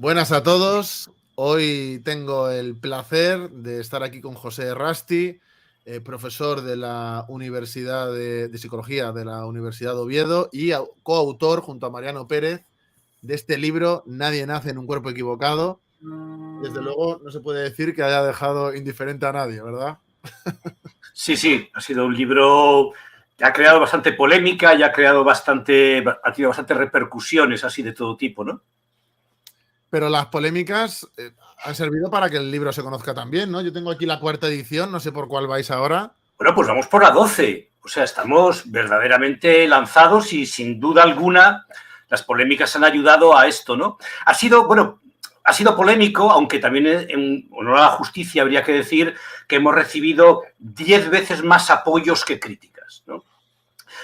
Buenas a todos. Hoy tengo el placer de estar aquí con José Rasti, profesor de la Universidad de Psicología de la Universidad de Oviedo y coautor junto a Mariano Pérez de este libro Nadie nace en un cuerpo equivocado. Desde luego no se puede decir que haya dejado indiferente a nadie, ¿verdad? Sí, ha sido un libro que ha creado bastante polémica y ha tenido bastantes repercusiones así de todo tipo, ¿no? Pero las polémicas han servido para que el libro se conozca también, ¿no? Yo tengo aquí la cuarta edición, no sé por cuál vais ahora. Bueno, pues vamos por la 12. O sea, estamos verdaderamente lanzados y sin duda alguna las polémicas han ayudado a esto, ¿no? Ha sido polémico, aunque también en honor a la justicia habría que decir que hemos recibido 10 veces más apoyos que críticas, ¿no?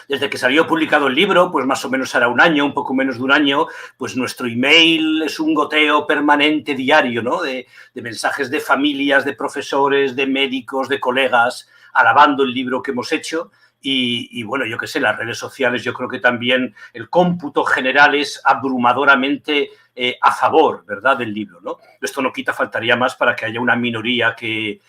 Desde que salió publicado el libro, pues más o menos hará un año, un poco menos de un año, pues nuestro email es un goteo permanente diario, ¿no? De mensajes de familias, de profesores, de médicos, de colegas, alabando el libro que hemos hecho. Y bueno, yo qué sé, las redes sociales, yo creo que también el cómputo general es abrumadoramente a favor, ¿verdad?, del libro, ¿no? Esto no quita, faltaría más para que haya una minoría que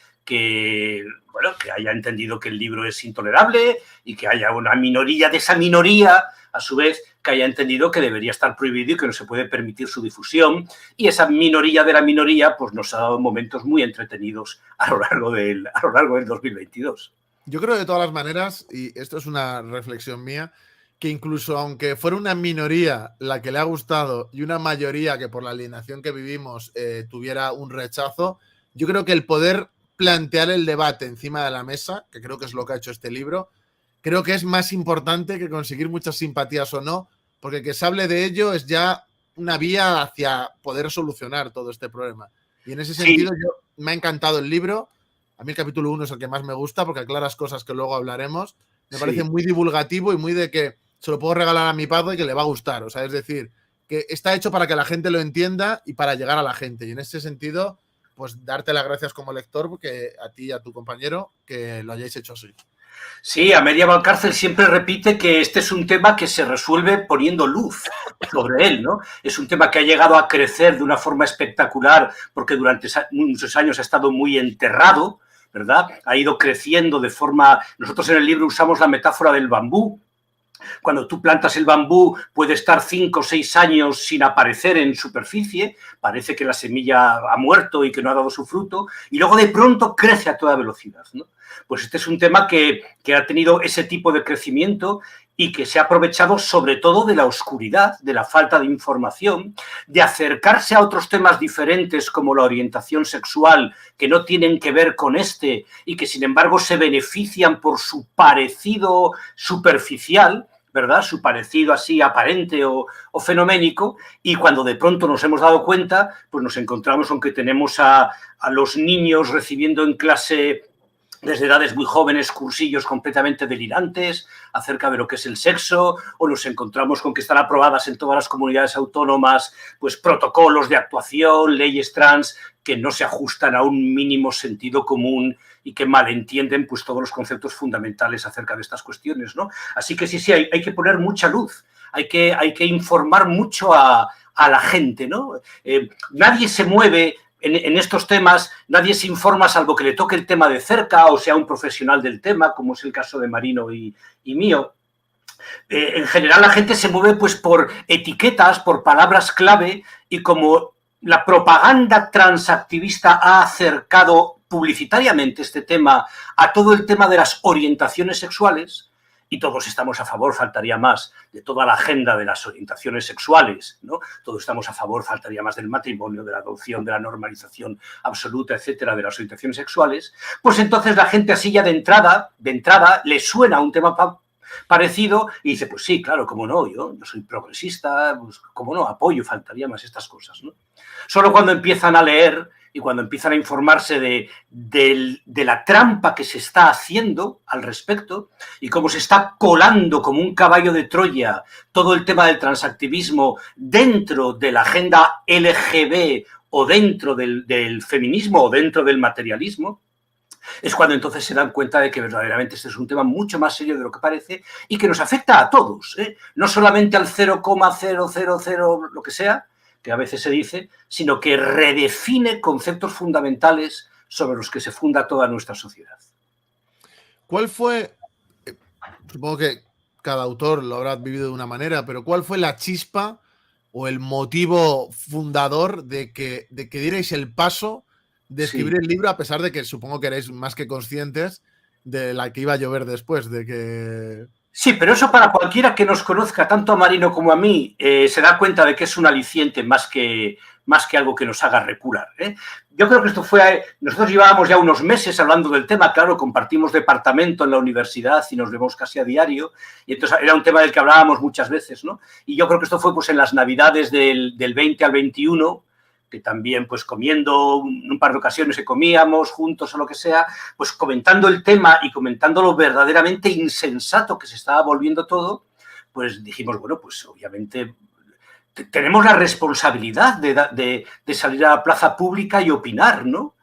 haya entendido que el libro es intolerable y que haya una minoría de esa minoría, a su vez, que haya entendido que debería estar prohibido y que no se puede permitir su difusión. Y esa minoría de la minoría pues nos ha dado momentos muy entretenidos a lo largo del 2022. Yo creo de todas las maneras, y esto es una reflexión mía, que incluso aunque fuera una minoría la que le ha gustado y una mayoría que por la alienación que vivimos tuviera un rechazo, yo creo que el poder plantear el debate encima de la mesa, que creo que es lo que ha hecho este libro, creo que es más importante que conseguir muchas simpatías o no, porque que se hable de ello es ya una vía hacia poder solucionar todo este problema. Y en ese sentido, Sí, me ha encantado el libro. A mí el capítulo 1 es el que más me gusta porque aclaras cosas que luego hablaremos. Me parece sí. muy divulgativo y muy de que se lo puedo regalar a mi padre y que le va a gustar. O sea, es decir, que está hecho para que la gente lo entienda y para llegar a la gente. Y en ese sentido, pues darte las gracias como lector, porque a ti y a tu compañero, que lo hayáis hecho así. Sí, Amelia Valcárcel siempre repite que este es un tema que se resuelve poniendo luz sobre él, ¿no? Es un tema que ha llegado a crecer de una forma espectacular porque durante muchos años ha estado muy enterrado, ¿verdad? Ha ido creciendo de forma... Nosotros en el libro usamos la metáfora del bambú. Cuando tú plantas el bambú puede estar 5 o 6 años sin aparecer en superficie, parece que la semilla ha muerto y que no ha dado su fruto, y luego de pronto crece a toda velocidad, ¿no? Pues este es un tema que ha tenido ese tipo de crecimiento y que se ha aprovechado sobre todo de la oscuridad, de la falta de información, de acercarse a otros temas diferentes como la orientación sexual que no tienen que ver con este y que sin embargo se benefician por su parecido superficial, ¿verdad? Su parecido así aparente o fenoménico, y cuando de pronto nos hemos dado cuenta, pues nos encontramos con que tenemos a los niños recibiendo en clase desde edades muy jóvenes cursillos completamente delirantes acerca de lo que es el sexo, o nos encontramos con que están aprobadas en todas las comunidades autónomas pues protocolos de actuación, leyes trans que no se ajustan a un mínimo sentido común y que malentienden pues todos los conceptos fundamentales acerca de estas cuestiones, ¿no? Así que sí, hay que poner mucha luz, hay que informar mucho a la gente, ¿no? Nadie se mueve en estos temas, nadie se informa salvo que le toque el tema de cerca o sea un profesional del tema, como es el caso de Marino y mío. En general la gente se mueve pues por etiquetas, por palabras clave, y como la propaganda transactivista ha acercado publicitariamente este tema a todo el tema de las orientaciones sexuales, y todos estamos a favor, faltaría más, de toda la agenda de las orientaciones sexuales, ¿no? Todos estamos a favor, faltaría más del matrimonio, de la adopción, de la normalización absoluta, etcétera, de las orientaciones sexuales, pues entonces la gente así ya de entrada le suena un tema parecido y dice, pues sí, claro, cómo no, yo soy progresista, pues cómo no, apoyo, faltaría más estas cosas, ¿no? Solo cuando empiezan a leer y cuando empiezan a informarse de la trampa que se está haciendo al respecto y cómo se está colando como un caballo de Troya todo el tema del transactivismo dentro de la agenda LGB o dentro del feminismo o dentro del materialismo, es cuando entonces se dan cuenta de que verdaderamente este es un tema mucho más serio de lo que parece y que nos afecta a todos, ¿eh? No solamente al 0,000 lo que sea, que a veces se dice, sino que redefine conceptos fundamentales sobre los que se funda toda nuestra sociedad. ¿Cuál fue, supongo que cada autor lo habrá vivido de una manera, pero cuál fue la chispa o el motivo fundador de que dierais el paso de escribir el libro, a pesar de que supongo que erais más que conscientes de la que iba a llover después, de que... Sí, pero eso para cualquiera que nos conozca, tanto a Marino como a mí, se da cuenta de que es un aliciente más que algo que nos haga recular. Yo creo que esto nosotros llevábamos ya unos meses hablando del tema, claro, compartimos departamento en la universidad y nos vemos casi a diario, y entonces era un tema del que hablábamos muchas veces, ¿no? Y yo creo que esto fue pues en las Navidades del 20 al 21, que también pues comiendo un par de ocasiones que comíamos juntos o lo que sea, pues comentando el tema y comentando lo verdaderamente insensato que se estaba volviendo todo, pues dijimos, bueno, pues obviamente tenemos la responsabilidad de salir a la plaza pública y opinar, ¿no?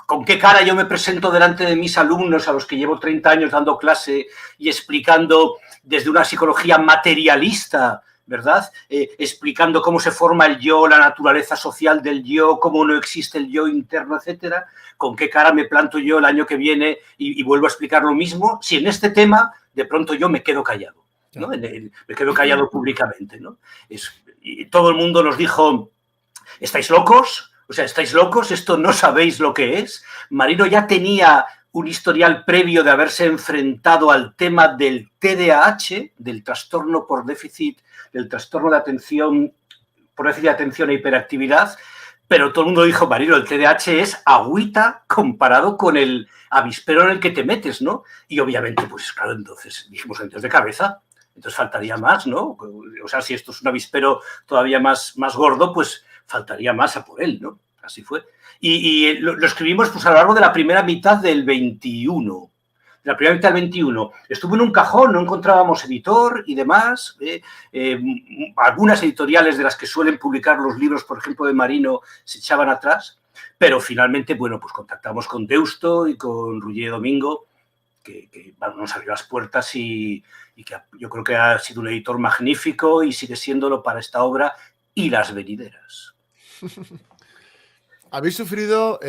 ¿Con qué cara yo me presento delante de mis alumnos a los que llevo 30 años dando clase y explicando desde una psicología materialista, ¿verdad? Explicando cómo se forma el yo, la naturaleza social del yo, cómo no existe el yo interno, etcétera? ¿Con qué cara me planto yo el año que viene y vuelvo a explicar lo mismo? Si en este tema de pronto yo me quedo callado, ¿no? Me quedo callado públicamente, ¿no? Y todo el mundo nos dijo, ¿estáis locos? O sea, ¿estáis locos? ¿Esto no sabéis lo que es? Marino ya tenía un historial previo de haberse enfrentado al tema del TDAH, del trastorno por déficit, del trastorno de atención, por déficit de atención e hiperactividad, pero todo el mundo dijo, Marino, el TDAH es agüita comparado con el avispero en el que te metes, ¿no? Y obviamente, pues claro, entonces dijimos, entonces de cabeza, entonces faltaría más, ¿no? O sea, si esto es un avispero todavía más gordo, pues faltaría más a por él, ¿no? Así fue. Y lo escribimos pues a lo largo de la primera mitad del 21. De la primera mitad del 21. Estuvo en un cajón, no encontrábamos editor y demás. Algunas editoriales de las que suelen publicar los libros, por ejemplo, de Marino, se echaban atrás. Pero finalmente, bueno, pues contactamos con Deusto y con Ruller Domingo, que bueno, nos abrió las puertas y que yo creo que ha sido un editor magnífico y sigue siéndolo para esta obra y las venideras. Habéis sufrido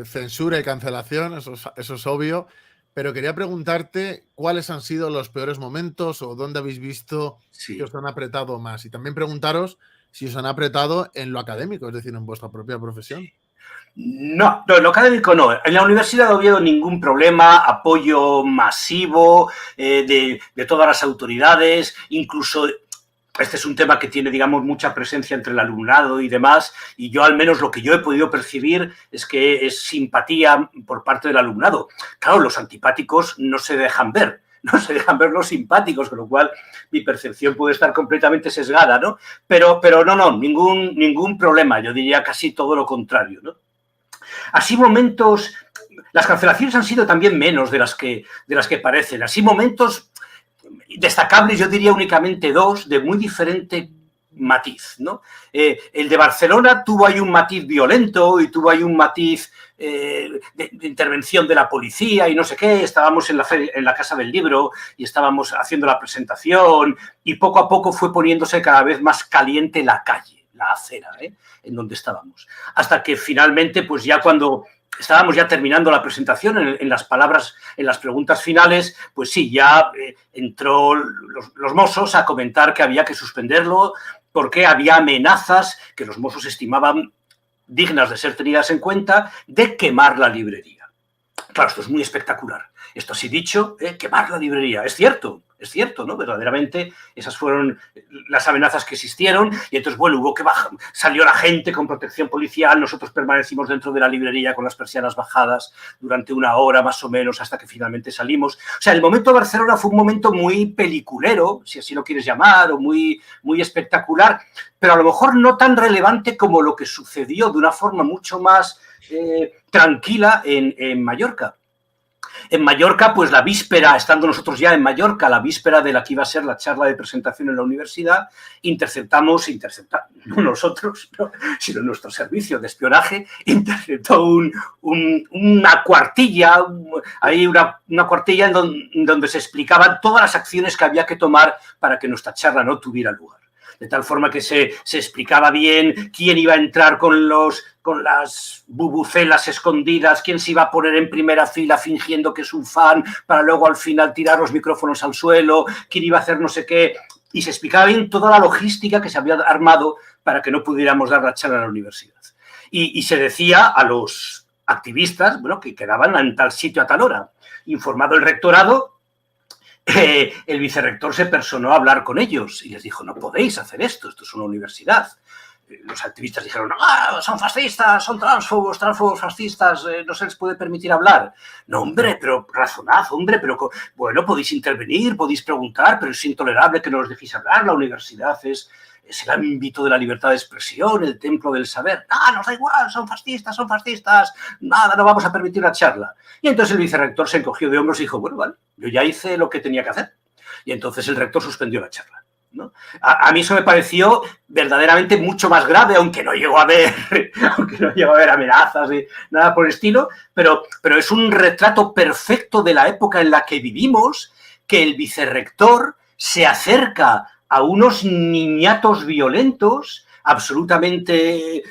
censura y cancelación, eso es obvio, pero quería preguntarte cuáles han sido los peores momentos o dónde habéis visto que os han apretado más. Y también preguntaros si os han apretado en lo académico, es decir, en vuestra propia profesión. No, en lo académico no. En la Universidad de Oviedo ningún problema, apoyo masivo de todas las autoridades, incluso... Este es un tema que tiene, digamos, mucha presencia entre el alumnado y demás, y yo al menos lo que yo he podido percibir es que es simpatía por parte del alumnado. Claro, los antipáticos no se dejan ver los simpáticos, con lo cual mi percepción puede estar completamente sesgada, ¿no? Pero no, ningún problema, yo diría casi todo lo contrario, ¿no? Así momentos... Las cancelaciones han sido también menos de las que parecen. Así momentos... destacables, yo diría únicamente dos, de muy diferente matiz, ¿no? El de Barcelona tuvo ahí un matiz violento y tuvo ahí un matiz de intervención de la policía y no sé qué. Estábamos en la Casa del Libro y estábamos haciendo la presentación y poco a poco fue poniéndose cada vez más caliente la calle, la acera, en donde estábamos. Hasta que finalmente, pues ya cuando... estábamos ya terminando la presentación, en las preguntas finales, pues sí, ya entró los Mossos a comentar que había que suspenderlo porque había amenazas que los Mossos estimaban dignas de ser tenidas en cuenta de quemar la librería. Claro, esto es muy espectacular. Esto así dicho, quemar la librería. Es cierto, ¿no? Verdaderamente esas fueron las amenazas que existieron y entonces, bueno, hubo que bajar, salió la gente con protección policial, nosotros permanecimos dentro de la librería con las persianas bajadas durante una hora más o menos hasta que finalmente salimos. O sea, el momento de Barcelona fue un momento muy peliculero, si así lo quieres llamar, o muy espectacular, pero a lo mejor no tan relevante como lo que sucedió de una forma mucho más tranquila en Mallorca. En Mallorca, pues la víspera, estando nosotros ya en Mallorca, la víspera de la que iba a ser la charla de presentación en la universidad, interceptamos, no nosotros, no, sino nuestro servicio de espionaje, interceptó una cuartilla, una cuartilla en donde se explicaban todas las acciones que había que tomar para que nuestra charla no tuviera lugar. De tal forma que se explicaba bien quién iba a entrar con las bubucelas escondidas, quién se iba a poner en primera fila fingiendo que es un fan para luego al final tirar los micrófonos al suelo, quién iba a hacer no sé qué. Y se explicaba bien toda la logística que se había armado para que no pudiéramos dar la charla en la universidad. Y se decía a los activistas, bueno, que quedaban en tal sitio a tal hora. Informado el rectorado, el vicerrector se personó a hablar con ellos y les dijo, no podéis hacer esto es una universidad. Los activistas dijeron, son fascistas, son transfobos fascistas, no se les puede permitir hablar. No, hombre, pero razonad, hombre, pero bueno, podéis intervenir, podéis preguntar, pero es intolerable que no os dejéis hablar, la universidad es el ámbito de la libertad de expresión, el templo del saber. Nos da igual, son fascistas, nada, no vamos a permitir la charla. Y entonces el vicerrector se encogió de hombros y dijo, bueno, vale, yo ya hice lo que tenía que hacer. Y entonces el rector suspendió la charla, ¿no? A mí eso me pareció verdaderamente mucho más grave, aunque no llegó a haber amenazas ni nada por el estilo, pero es un retrato perfecto de la época en la que vivimos, que el vicerrector se acerca a unos niñatos violentos, absolutamente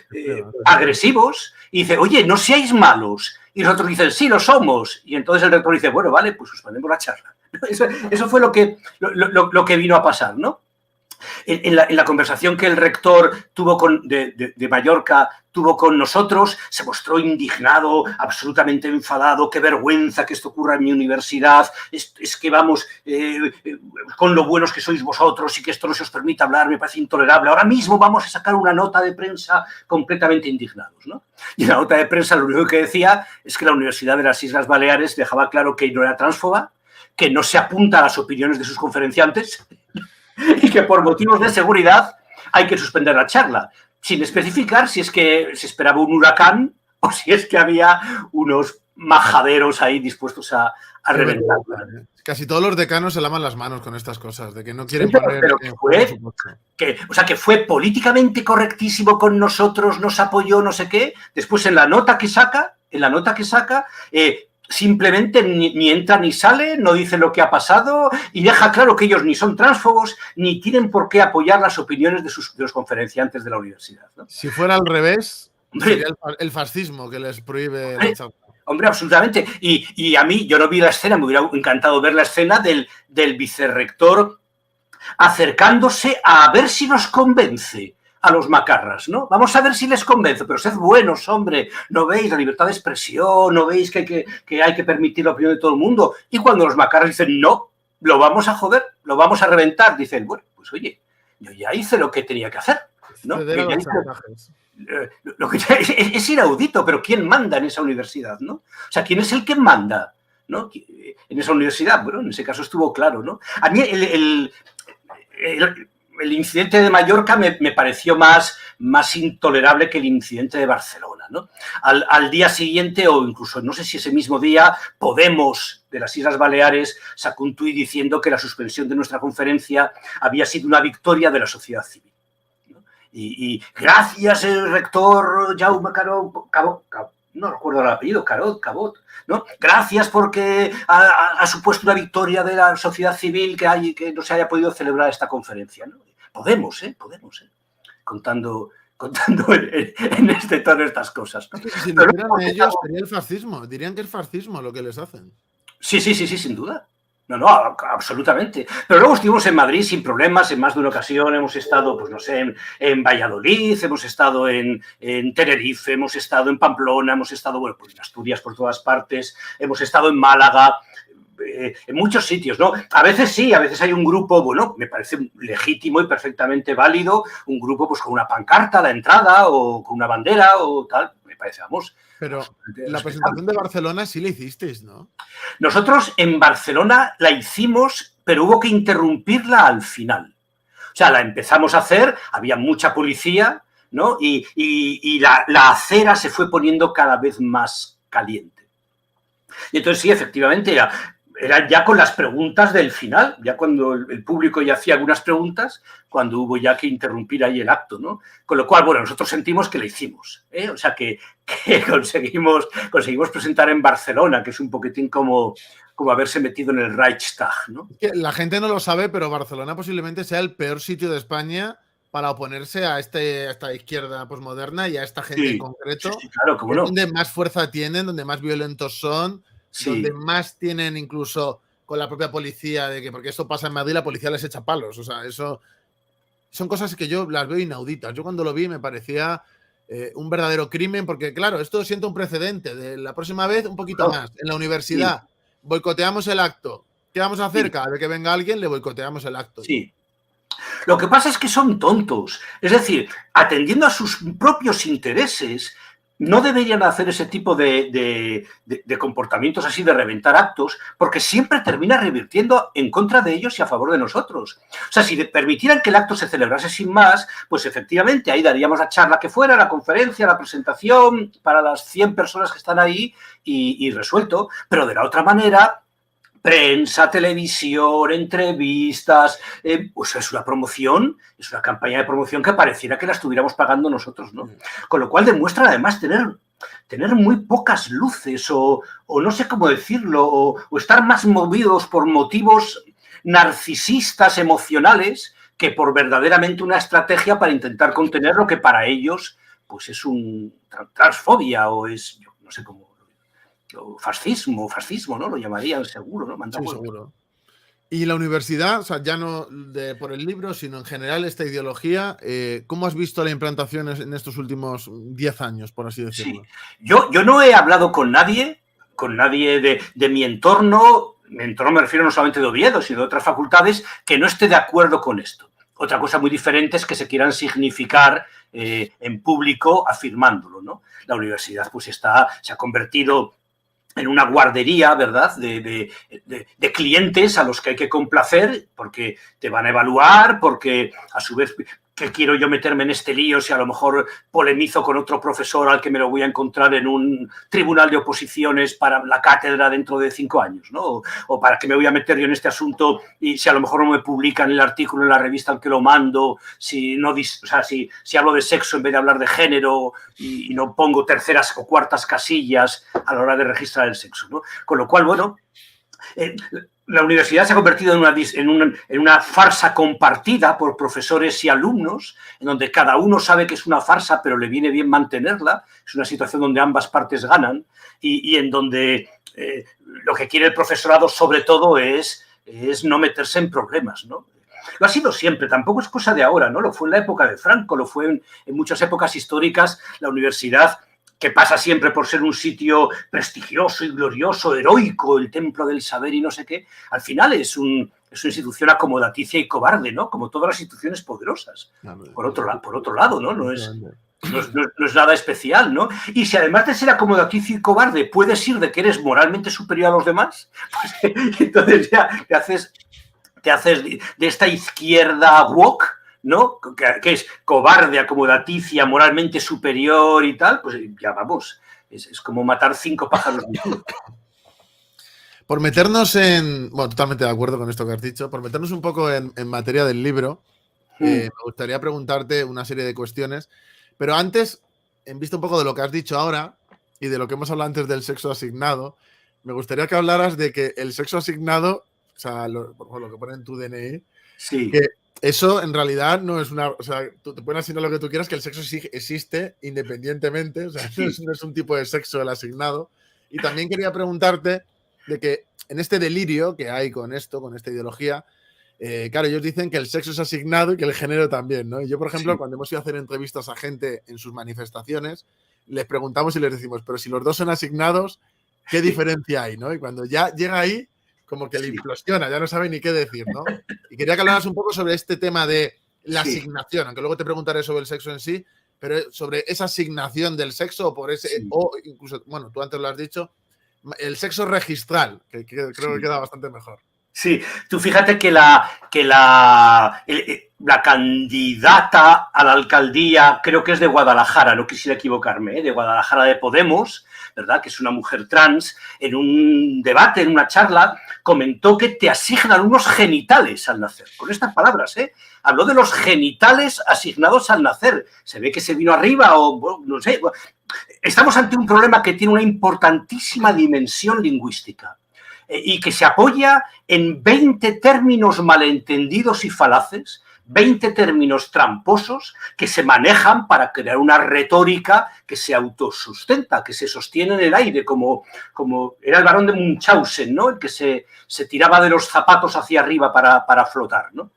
agresivos, y dice, oye, no seáis malos. Y los otros dicen, sí, lo somos. Y entonces el rector dice, bueno, vale, pues suspendemos la charla. Eso fue lo que vino a pasar, ¿no? En la conversación que el rector tuvo de Mallorca tuvo con nosotros, se mostró indignado, absolutamente enfadado, qué vergüenza que esto ocurra en mi universidad, es que vamos, con lo buenos que sois vosotros y que esto no se os permita hablar, me parece intolerable, ahora mismo vamos a sacar una nota de prensa completamente indignados, ¿no? Y la nota de prensa lo único que decía es que la Universidad de las Islas Baleares dejaba claro que no era transfoba, que no se apunta a las opiniones de sus conferenciantes y que por motivos de seguridad hay que suspender la charla, sin especificar si es que se esperaba un huracán o si es que había unos majaderos ahí dispuestos a reventarla. Casi todos los decanos se lavan las manos con estas cosas, de que no quieren poner que fue políticamente correctísimo con nosotros, nos apoyó, no sé qué. Después en la nota que saca, simplemente ni entra ni sale, no dice lo que ha pasado y deja claro que ellos ni son transfobos ni tienen por qué apoyar las opiniones de los conferenciantes de la universidad, ¿no? Si fuera al revés, sería el fascismo que les prohíbe la charla. Hombre, absolutamente. Y a mí, yo no vi la escena, me hubiera encantado ver la escena del vicerrector acercándose a ver si nos convence a los macarras, ¿no? Vamos a ver si les convence, pero sed buenos, hombre, ¿no veis la libertad de expresión? ¿No veis que hay que permitir la opinión de todo el mundo? Y cuando los macarras dicen, no, lo vamos a joder, lo vamos a reventar, dicen, bueno, pues oye, yo ya hice lo que tenía que hacer, ¿no? Es inaudito, pero ¿quién manda en esa universidad, no? O sea, ¿quién es el que manda, ¿no? En esa universidad, bueno, en ese caso estuvo claro, ¿no? A mí el incidente de Mallorca me pareció más intolerable que el incidente de Barcelona, ¿no? Al día siguiente, o incluso no sé si ese mismo día, Podemos de las Islas Baleares sacó un tuit diciendo que la suspensión de nuestra conferencia había sido una victoria de la sociedad civil, ¿no? Y gracias, el rector Jaume Cabot, no recuerdo el apellido, Cabot, ¿no? Gracias porque ha supuesto una victoria de la sociedad civil que no se haya podido celebrar esta conferencia, ¿no? Podemos, contando en este tono estas cosas, ¿no? Si no fueran ellos, sería el fascismo. Dirían que es fascismo lo que les hacen. Sí, sin duda. No, absolutamente. Pero luego estuvimos en Madrid sin problemas, en más de una ocasión hemos estado, pues no sé, en Valladolid, hemos estado en Tenerife, hemos estado en Pamplona, hemos estado, bueno, pues en Asturias por todas partes, hemos estado en Málaga, en muchos sitios, ¿no? A veces sí, a veces hay un grupo, bueno, me parece legítimo y perfectamente válido, un grupo pues con una pancarta a la entrada o con una bandera o tal, me parece, vamos. Pero la presentación de Barcelona sí la hicisteis, ¿no? Nosotros en Barcelona la hicimos, pero hubo que interrumpirla al final. O sea, la empezamos a hacer, había mucha policía, ¿no? Y la acera se fue poniendo cada vez más caliente. Y entonces sí, efectivamente, era ya con las preguntas del final, ya cuando el público ya hacía algunas preguntas, cuando hubo ya que interrumpir ahí el acto, ¿no? Con lo cual, bueno, nosotros sentimos que lo hicimos, ¿eh? O sea, que conseguimos presentar en Barcelona, que es un poquitín como haberse metido en el Reichstag, ¿no? La gente no lo sabe, pero Barcelona posiblemente sea el peor sitio de España para oponerse a esta izquierda posmoderna y a esta gente en Sí, sí, concreto. sí, claro, cómo Es no. donde más fuerza tienen, donde más violentos son, donde Sí, más tienen incluso con la propia policía, de que porque esto pasa en Madrid, la policía les echa palos. O sea, eso son cosas que yo las veo inauditas. Yo cuando lo vi me parecía un verdadero crimen, porque claro, esto sienta un precedente. De la próxima vez, un poquito no, más. En la sí, universidad, boicoteamos el acto. ¿Qué vamos a hacer? sí, Cada vez que venga alguien, le boicoteamos el acto. sí. Lo que pasa es que son tontos. Es decir, atendiendo a sus propios intereses, no deberían hacer ese tipo de comportamientos así, de reventar actos, porque siempre termina revirtiendo en contra de ellos y a favor de nosotros. O sea, si permitieran que el acto se celebrase sin más, pues efectivamente ahí daríamos la charla que fuera, la conferencia, la presentación para las 100 personas que están ahí y resuelto. Pero de la otra manera, prensa, televisión, entrevistas, pues es una promoción, es una campaña de promoción que pareciera que la estuviéramos pagando nosotros, ¿no? Con lo cual demuestra además tener muy pocas luces o no sé cómo decirlo, o estar más movidos por motivos narcisistas, emocionales, que por verdaderamente una estrategia para intentar contener lo que para ellos pues es un transfobia o es, yo no sé cómo, o fascismo, ¿no? Lo llamarían seguro, ¿no? Manda Sí, huevos. seguro. Y la universidad, o sea, ya no por el libro, sino en general esta ideología, ¿cómo has visto la implantación en estos últimos 10 años, por así Sí. decirlo? Yo no he hablado con nadie de mi entorno me refiero no solamente de Oviedo, sino de otras facultades, que no esté de acuerdo con esto. Otra cosa muy diferente es que se quieran significar en público afirmándolo, ¿no? La universidad pues se ha convertido en una guardería, ¿verdad?, de clientes a los que hay que complacer porque te van a evaluar, porque a su vez, ¿qué quiero yo meterme en este lío si a lo mejor polemizo con otro profesor al que me lo voy a encontrar en un tribunal de oposiciones para la cátedra dentro de 5 años, ¿no? O para qué me voy a meter yo en este asunto y si a lo mejor no me publican el artículo en la revista al que lo mando, si hablo de sexo en vez de hablar de género y no pongo terceras o cuartas casillas a la hora de registrar el sexo, ¿no? Con lo cual, bueno, la universidad se ha convertido en una farsa compartida por profesores y alumnos, en donde cada uno sabe que es una farsa, pero le viene bien mantenerla. Es una situación donde ambas partes ganan y en donde lo que quiere el profesorado, sobre todo, es no meterse en problemas, ¿no? Lo ha sido siempre, tampoco es cosa de ahora, ¿no? Lo fue en la época de Franco, lo fue en muchas épocas históricas. La universidad, que pasa siempre por ser un sitio prestigioso y glorioso, heroico, el templo del saber y no sé qué, al final es una institución acomodaticia y cobarde, ¿no? Como todas las instituciones poderosas. Por otro lado, ¿no? No es nada especial, ¿no? Y si además de ser acomodaticio y cobarde puedes ir de que eres moralmente superior a los demás, pues entonces ya te haces de esta izquierda woke, ¿no? Que es cobarde, acomodaticia, moralmente superior y tal, pues ya vamos, es como matar 5 pájaros. Por meternos bueno, totalmente de acuerdo con esto que has dicho, por meternos un poco en materia del libro, me gustaría preguntarte una serie de cuestiones, pero antes, en vista un poco de lo que has dicho ahora y de lo que hemos hablado antes del sexo asignado, me gustaría que hablaras de que el sexo asignado, o sea, lo que pone en tu DNI, sí, que eso en realidad no es una. O sea, tú te puedes asignar lo que tú quieras, que el sexo existe independientemente, o sea, no es un tipo de sexo el asignado. Y también quería preguntarte de que en este delirio que hay con esto, con esta ideología, claro, ellos dicen que el sexo es asignado y que el género también, ¿no? Y yo, por ejemplo, sí. cuando hemos ido a hacer entrevistas a gente en sus manifestaciones, les preguntamos y les decimos, pero si los dos son asignados, ¿qué diferencia hay, no? Y cuando ya llega ahí, como que le implosiona, ya no sabe ni qué decir, ¿no? Y quería que hablaras un poco sobre este tema de la asignación, aunque luego te preguntaré sobre el sexo en sí, pero sobre esa asignación del sexo o incluso, bueno, tú antes lo has dicho, el sexo registral, que creo que queda bastante mejor. Sí, tú fíjate que la candidata a la alcaldía, creo que es de Guadalajara, no quisiera equivocarme, de Guadalajara de Podemos, ¿verdad?, que es una mujer trans, en un debate, en una charla, comentó que te asignan unos genitales al nacer. Con estas palabras, habló de los genitales asignados al nacer. Se ve que se vino arriba o bueno, no sé. Estamos ante un problema que tiene una importantísima dimensión lingüística y que se apoya en 20 términos malentendidos y falaces, 20 términos tramposos que se manejan para crear una retórica que se autosustenta, que se sostiene en el aire, como era el barón de Munchausen, ¿no? El que se tiraba de los zapatos hacia arriba para flotar, ¿no?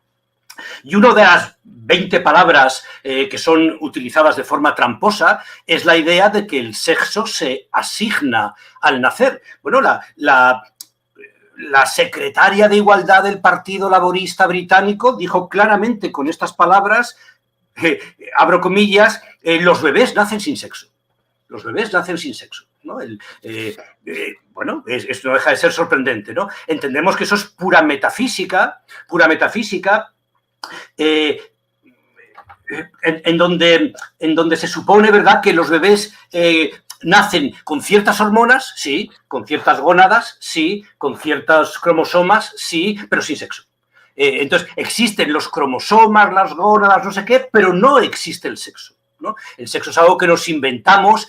Y una de las 20 palabras que son utilizadas de forma tramposa es la idea de que el sexo se asigna al nacer. Bueno, la secretaria de Igualdad del Partido Laborista Británico dijo claramente con estas palabras, abro comillas, los bebés nacen sin sexo. Los bebés nacen sin sexo, ¿no? Bueno, esto no deja de ser sorprendente, ¿no? Entendemos que eso es pura metafísica, en donde se supone, ¿verdad?, que los bebés nacen con ciertas hormonas, sí, con ciertas gónadas, sí, con ciertos cromosomas, sí, pero sin sexo. Entonces, existen los cromosomas, las gónadas, no sé qué, pero no existe el sexo, ¿no? El sexo es algo que nos inventamos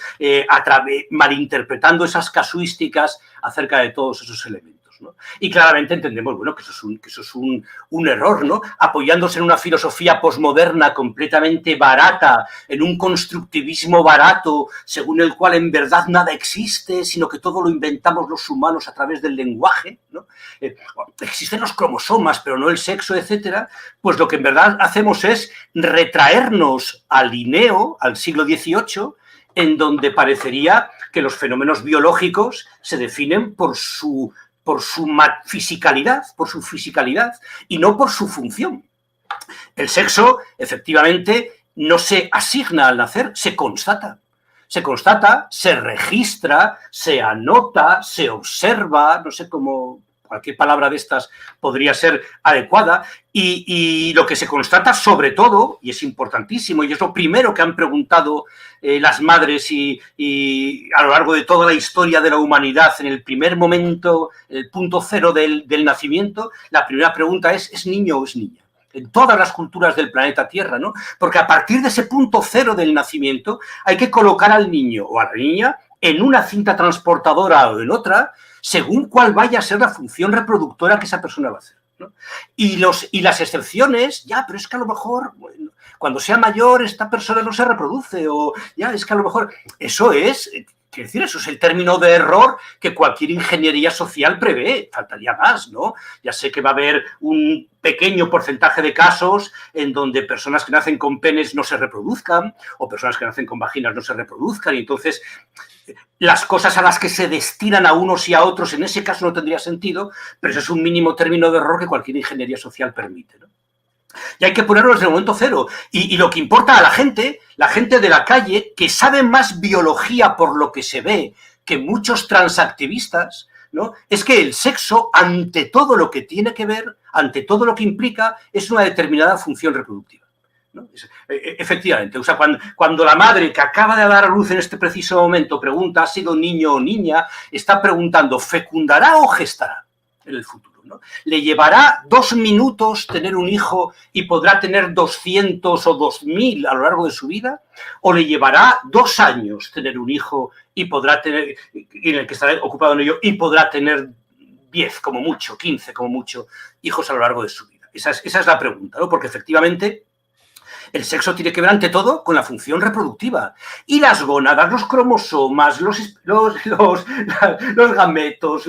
malinterpretando esas casuísticas acerca de todos esos elementos, ¿no? Y claramente entendemos, bueno, que eso es un error, ¿no? Apoyándose en una filosofía posmoderna completamente barata, en un constructivismo barato, según el cual en verdad nada existe, sino que todo lo inventamos los humanos a través del lenguaje, ¿no? Existen los cromosomas, pero no el sexo, etcétera. Pues lo que en verdad hacemos es retraernos al Linneo, al siglo XVIII, en donde parecería que los fenómenos biológicos se definen por su fisicalidad y no por su función. El sexo, efectivamente, no se asigna al nacer, se constata. Se constata, se registra, se anota, se observa, no sé cómo, cualquier palabra de estas podría ser adecuada, y lo que se constata sobre todo, y es importantísimo, y es lo primero que han preguntado las madres y a lo largo de toda la historia de la humanidad, en el primer momento, el punto cero del nacimiento, la primera pregunta ¿es niño o es niña? En todas las culturas del planeta Tierra, ¿no? Porque a partir de ese punto cero del nacimiento hay que colocar al niño o a la niña en una cinta transportadora o en otra, según cuál vaya a ser la función reproductora que esa persona va a hacer, ¿no? Y las excepciones, ya, pero es que a lo mejor, bueno, cuando sea mayor esta persona no se reproduce, o ya, es que a lo mejor, eso es... Quiero decir, eso es el término de error que cualquier ingeniería social prevé. Faltaría más, ¿no? Ya sé que va a haber un pequeño porcentaje de casos en donde personas que nacen con penes no se reproduzcan o personas que nacen con vaginas no se reproduzcan. Y entonces, las cosas a las que se destinan a unos y a otros, en ese caso no tendría sentido, pero eso es un mínimo término de error que cualquier ingeniería social permite, ¿no? Y hay que ponerlo desde el momento cero. Y lo que importa a la gente de la calle, que sabe más biología por lo que se ve que muchos transactivistas, ¿no? Es que el sexo, ante todo lo que tiene que ver, ante todo lo que implica, es una determinada función reproductiva, ¿no? Efectivamente, o sea, cuando la madre que acaba de dar a luz en este preciso momento pregunta, ¿ha sido niño o niña?, está preguntando, ¿fecundará o gestará en el futuro? ¿No? ¿Le llevará 2 minutos tener un hijo y podrá tener 200 o 2000 a lo largo de su vida? ¿O le llevará 2 años tener un hijo y podrá tener, en el que estará ocupado en ello, y podrá tener 10 como mucho, 15 como mucho hijos a lo largo de su vida? Esa es la pregunta, ¿no? Porque efectivamente el sexo tiene que ver ante todo con la función reproductiva. Y las gónadas, los cromosomas, los gametos,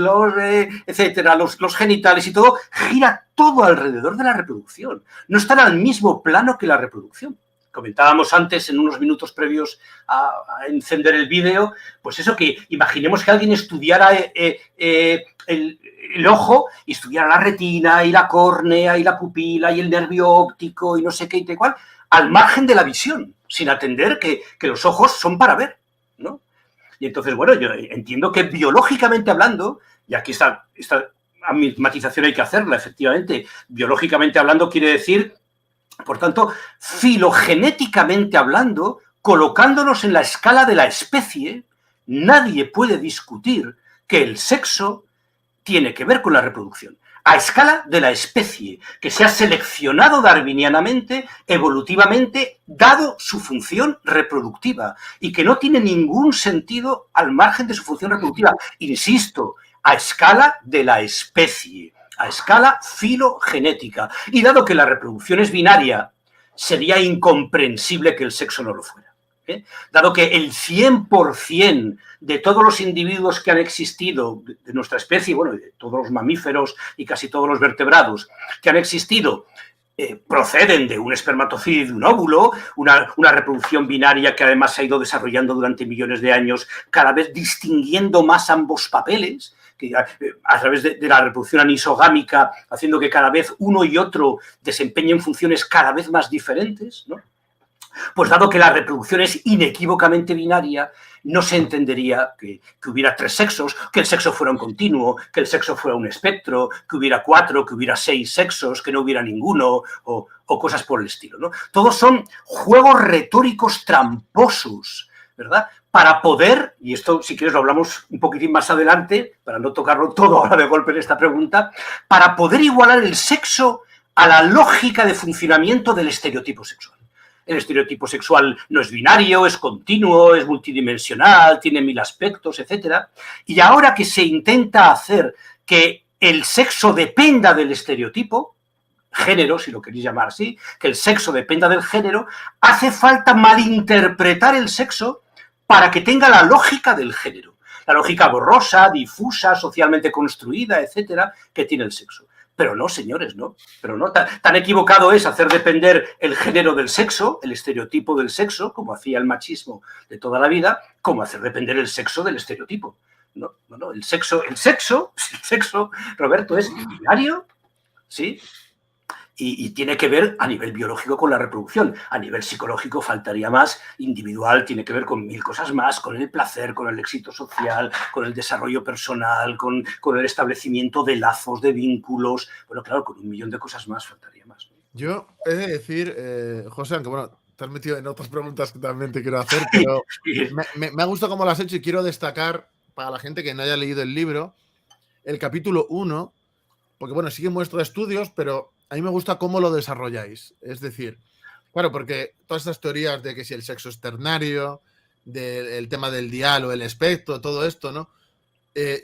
etcétera, los genitales y todo, gira todo alrededor de la reproducción. No están al mismo plano que la reproducción. Comentábamos antes, en unos minutos previos a encender el vídeo, pues eso, que imaginemos que alguien estudiara el ojo y estudiara la retina y la córnea y la pupila y el nervio óptico y no sé qué y tal cual, al margen de la visión, sin atender que los ojos son para ver, ¿no? Y entonces, bueno, yo entiendo que biológicamente hablando, y aquí esta matización hay que hacerla, efectivamente, biológicamente hablando quiere decir, por tanto, filogenéticamente hablando, colocándonos en la escala de la especie, nadie puede discutir que el sexo tiene que ver con la reproducción. A escala de la especie, que se ha seleccionado darwinianamente, evolutivamente, dado su función reproductiva y que no tiene ningún sentido al margen de su función reproductiva. Insisto, a escala de la especie. a escala filogenética. Y dado que la reproducción es binaria, sería incomprensible que el sexo no lo fuera. Dado que el 100% de todos los individuos que han existido de nuestra especie, bueno, de todos los mamíferos y casi todos los vertebrados que han existido, proceden de un espermatozoide y de un óvulo, una reproducción binaria que además se ha ido desarrollando durante millones de años, cada vez distinguiendo más ambos papeles, que a través de la reproducción anisogámica, haciendo que cada vez uno y otro desempeñen funciones cada vez más diferentes, ¿no? Pues dado que la reproducción es inequívocamente binaria, no se entendería que hubiera 3 sexos, que el sexo fuera un continuo, que el sexo fuera un espectro, que hubiera 4, que hubiera 6 sexos, que no hubiera ninguno, o cosas por el estilo, ¿no? Todos son juegos retóricos tramposos, ¿verdad? Para poder, y esto si quieres lo hablamos un poquitín más adelante, para no tocarlo todo ahora de golpe en esta pregunta, para poder igualar el sexo a la lógica de funcionamiento del estereotipo sexual. El estereotipo sexual no es binario, es continuo, es multidimensional, tiene 1000 aspectos, etc. Y ahora que se intenta hacer que el sexo dependa del estereotipo, género, si lo queréis llamar así, que el sexo dependa del género, hace falta malinterpretar el sexo para que tenga la lógica del género. La lógica borrosa, difusa, socialmente construida, etcétera, que tiene el sexo. Pero no, señores, no. Pero no, tan equivocado es hacer depender el género del sexo, el estereotipo del sexo, como hacía el machismo de toda la vida, como hacer depender el sexo del estereotipo. No, el sexo, Roberto, es binario, ¿sí? Y tiene que ver a nivel biológico con la reproducción. A nivel psicológico faltaría más, individual, tiene que ver con 1000 cosas más, con el placer, con el éxito social, con el desarrollo personal, con el establecimiento de lazos, de vínculos. Bueno, claro, con 1.000.000 de cosas más faltaría más, ¿no? Yo he de decir, José, aunque bueno, te has metido en otras preguntas que también te quiero hacer, pero me ha gustado cómo lo has hecho y quiero destacar, para la gente que no haya leído el libro, el capítulo 1, porque bueno, sí que muestra estudios, pero a mí me gusta cómo lo desarrolláis. Es decir, claro, porque todas estas teorías de que si el sexo es ternario, del tema del dial o el espectro, todo esto, ¿no?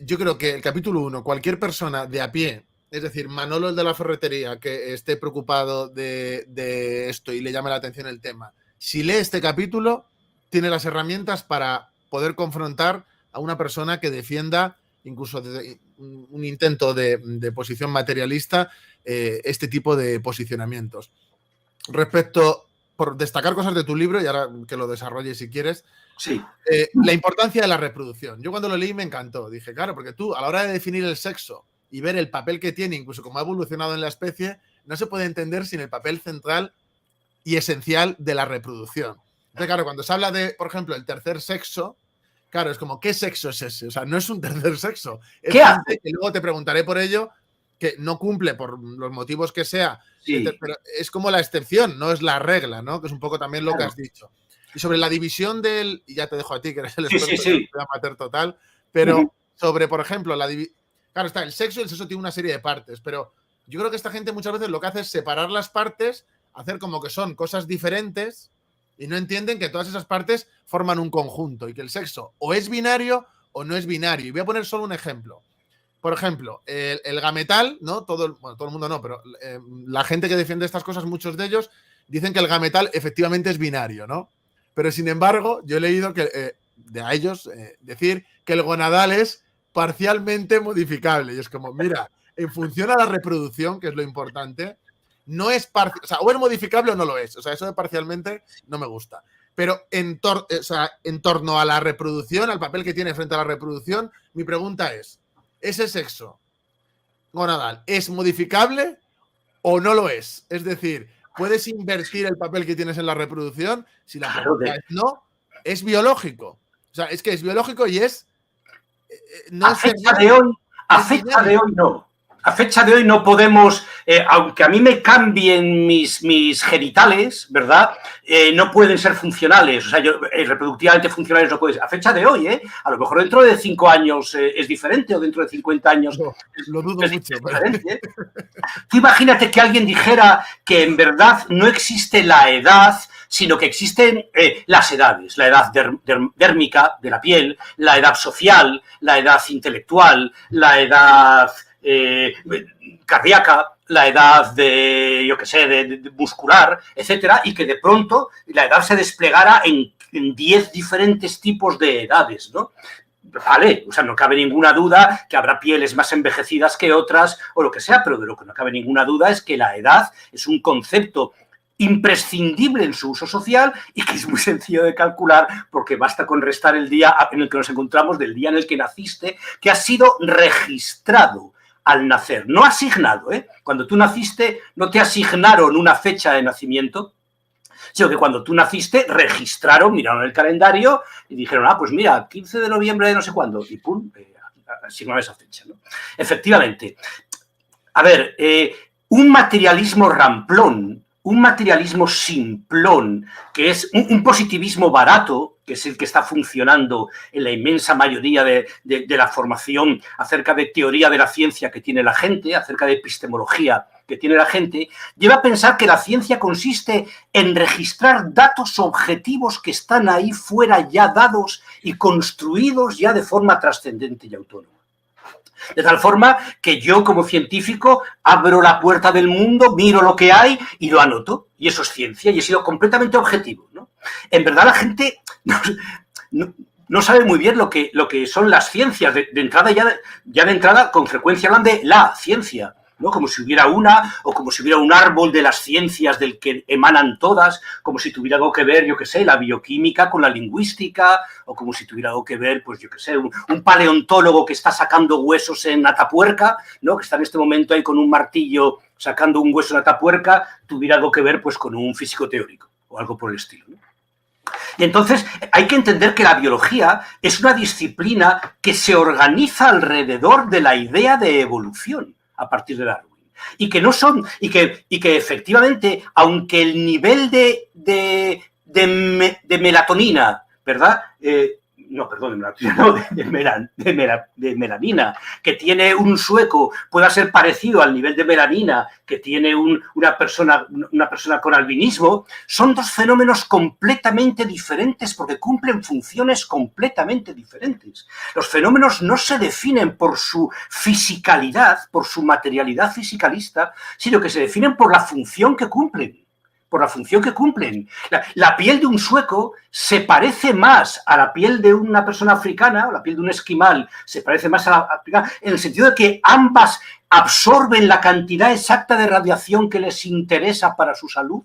Yo creo que el capítulo 1, cualquier persona de a pie, es decir, Manolo el de la ferretería, que esté preocupado de esto y le llame la atención el tema, si lee este capítulo, tiene las herramientas para poder confrontar a una persona que defienda incluso desde un intento de posición materialista, este tipo de posicionamientos. Respecto, por destacar cosas de tu libro, y ahora que lo desarrolles si quieres, sí. La importancia de la reproducción. Yo cuando lo leí me encantó. Dije, claro, porque tú a la hora de definir el sexo y ver el papel que tiene, incluso cómo ha evolucionado en la especie, no se puede entender sin el papel central y esencial de la reproducción. Entonces, claro, cuando se habla de, por ejemplo, el tercer sexo, claro, es como, ¿qué sexo es ese? O sea, no es un tercer sexo. Es ¿Qué hace? que luego te preguntaré por ello, que no cumple por los motivos que sea, sí. Pero es como la excepción, no es la regla, ¿no? Que es un poco también lo que has dicho. Y sobre la división del... Y ya te dejo a ti, que eres el experto de amateur total, pero sobre, por ejemplo, claro, está el sexo y el sexo tiene una serie de partes, pero yo creo que esta gente muchas veces lo que hace es separar las partes, hacer como que son cosas diferentes y no entienden que todas esas partes forman un conjunto y que el sexo o es binario o no es binario. Y voy a poner solo un ejemplo. Por ejemplo, el gametal, ¿no? Todo el mundo no, pero la gente que defiende estas cosas, muchos de ellos, dicen que el gametal efectivamente es binario, ¿no? Pero sin embargo, yo he leído que de a ellos decir que el gonadal es parcialmente modificable. Y es como, mira, en función a la reproducción, que es lo importante, no es parcial, o sea, o es modificable o no lo es. O sea, eso de parcialmente no me gusta. Pero en torno a la reproducción, al papel que tiene frente a la reproducción, mi pregunta es, ¿ese sexo gonadal es modificable o no lo es? Es decir, ¿puedes invertir el papel que tienes en la reproducción? Si la pregunta es no, es biológico. O sea, es que es biológico y es... No a fecha de hoy no. A fecha de hoy no podemos, aunque a mí me cambien mis genitales, ¿verdad? No pueden ser funcionales, o sea, reproductivamente funcionales no pueden ser. A fecha de hoy, a lo mejor dentro de 5 años es diferente o dentro de 50 años no, lo dudo es mucho, diferente. Tú imagínate que alguien dijera que en verdad no existe la edad, sino que existen las edades, la edad dérmica de la piel, la edad social, la edad intelectual, la edad cardíaca, la edad de, yo qué sé, de muscular, etcétera, y que de pronto la edad se desplegara en 10 diferentes tipos de edades, ¿no? Vale, o sea, no cabe ninguna duda que habrá pieles más envejecidas que otras o lo que sea, pero de lo que no cabe ninguna duda es que la edad es un concepto imprescindible en su uso social y que es muy sencillo de calcular porque basta con restar el día en el que nos encontramos del día en el que naciste, que ha sido registrado al nacer, no asignado, ¿eh? Cuando tú naciste no te asignaron una fecha de nacimiento, sino que cuando tú naciste registraron, miraron el calendario y dijeron, pues mira, 15 de noviembre de no sé cuándo, y pum, asignaron esa fecha, ¿no? Efectivamente. A ver, un materialismo ramplón, un materialismo simplón, que es un positivismo barato, que es el que está funcionando en la inmensa mayoría de la formación acerca de teoría de la ciencia que tiene la gente, acerca de epistemología que tiene la gente, lleva a pensar que la ciencia consiste en registrar datos objetivos que están ahí fuera ya dados y construidos ya de forma trascendente y autónoma. De tal forma que yo, como científico, abro la puerta del mundo, miro lo que hay y lo anoto. Y eso es ciencia y he sido completamente objetivo, ¿no? En verdad, la gente no sabe muy bien lo que son las ciencias. De entrada, ya de entrada, con frecuencia hablan de la ciencia, ¿no? Como si hubiera una, o como si hubiera un árbol de las ciencias del que emanan todas, como si tuviera algo que ver, yo qué sé, la bioquímica con la lingüística, o como si tuviera algo que ver, pues yo qué sé, un paleontólogo que está sacando huesos en Atapuerca, ¿no? Que está en este momento ahí con un martillo sacando un hueso en Atapuerca, tuviera algo que ver pues con un físico teórico, o algo por el estilo, ¿no? Y entonces hay que entender que la biología es una disciplina que se organiza alrededor de la idea de evolución a partir de Darwin. Y que no son, y que efectivamente, aunque el nivel de melatonina, ¿verdad? De melanina, que tiene un sueco, pueda ser parecido al nivel de melanina que tiene una persona con albinismo, son dos fenómenos completamente diferentes porque cumplen funciones completamente diferentes. Los fenómenos no se definen por su fisicalidad, por su materialidad fisicalista, sino que se definen por la función que cumplen. Por la función que cumplen. La piel de un sueco se parece más a la piel de una persona africana, o la piel de un esquimal se parece más a la africana, en el sentido de que ambas absorben la cantidad exacta de radiación que les interesa para su salud,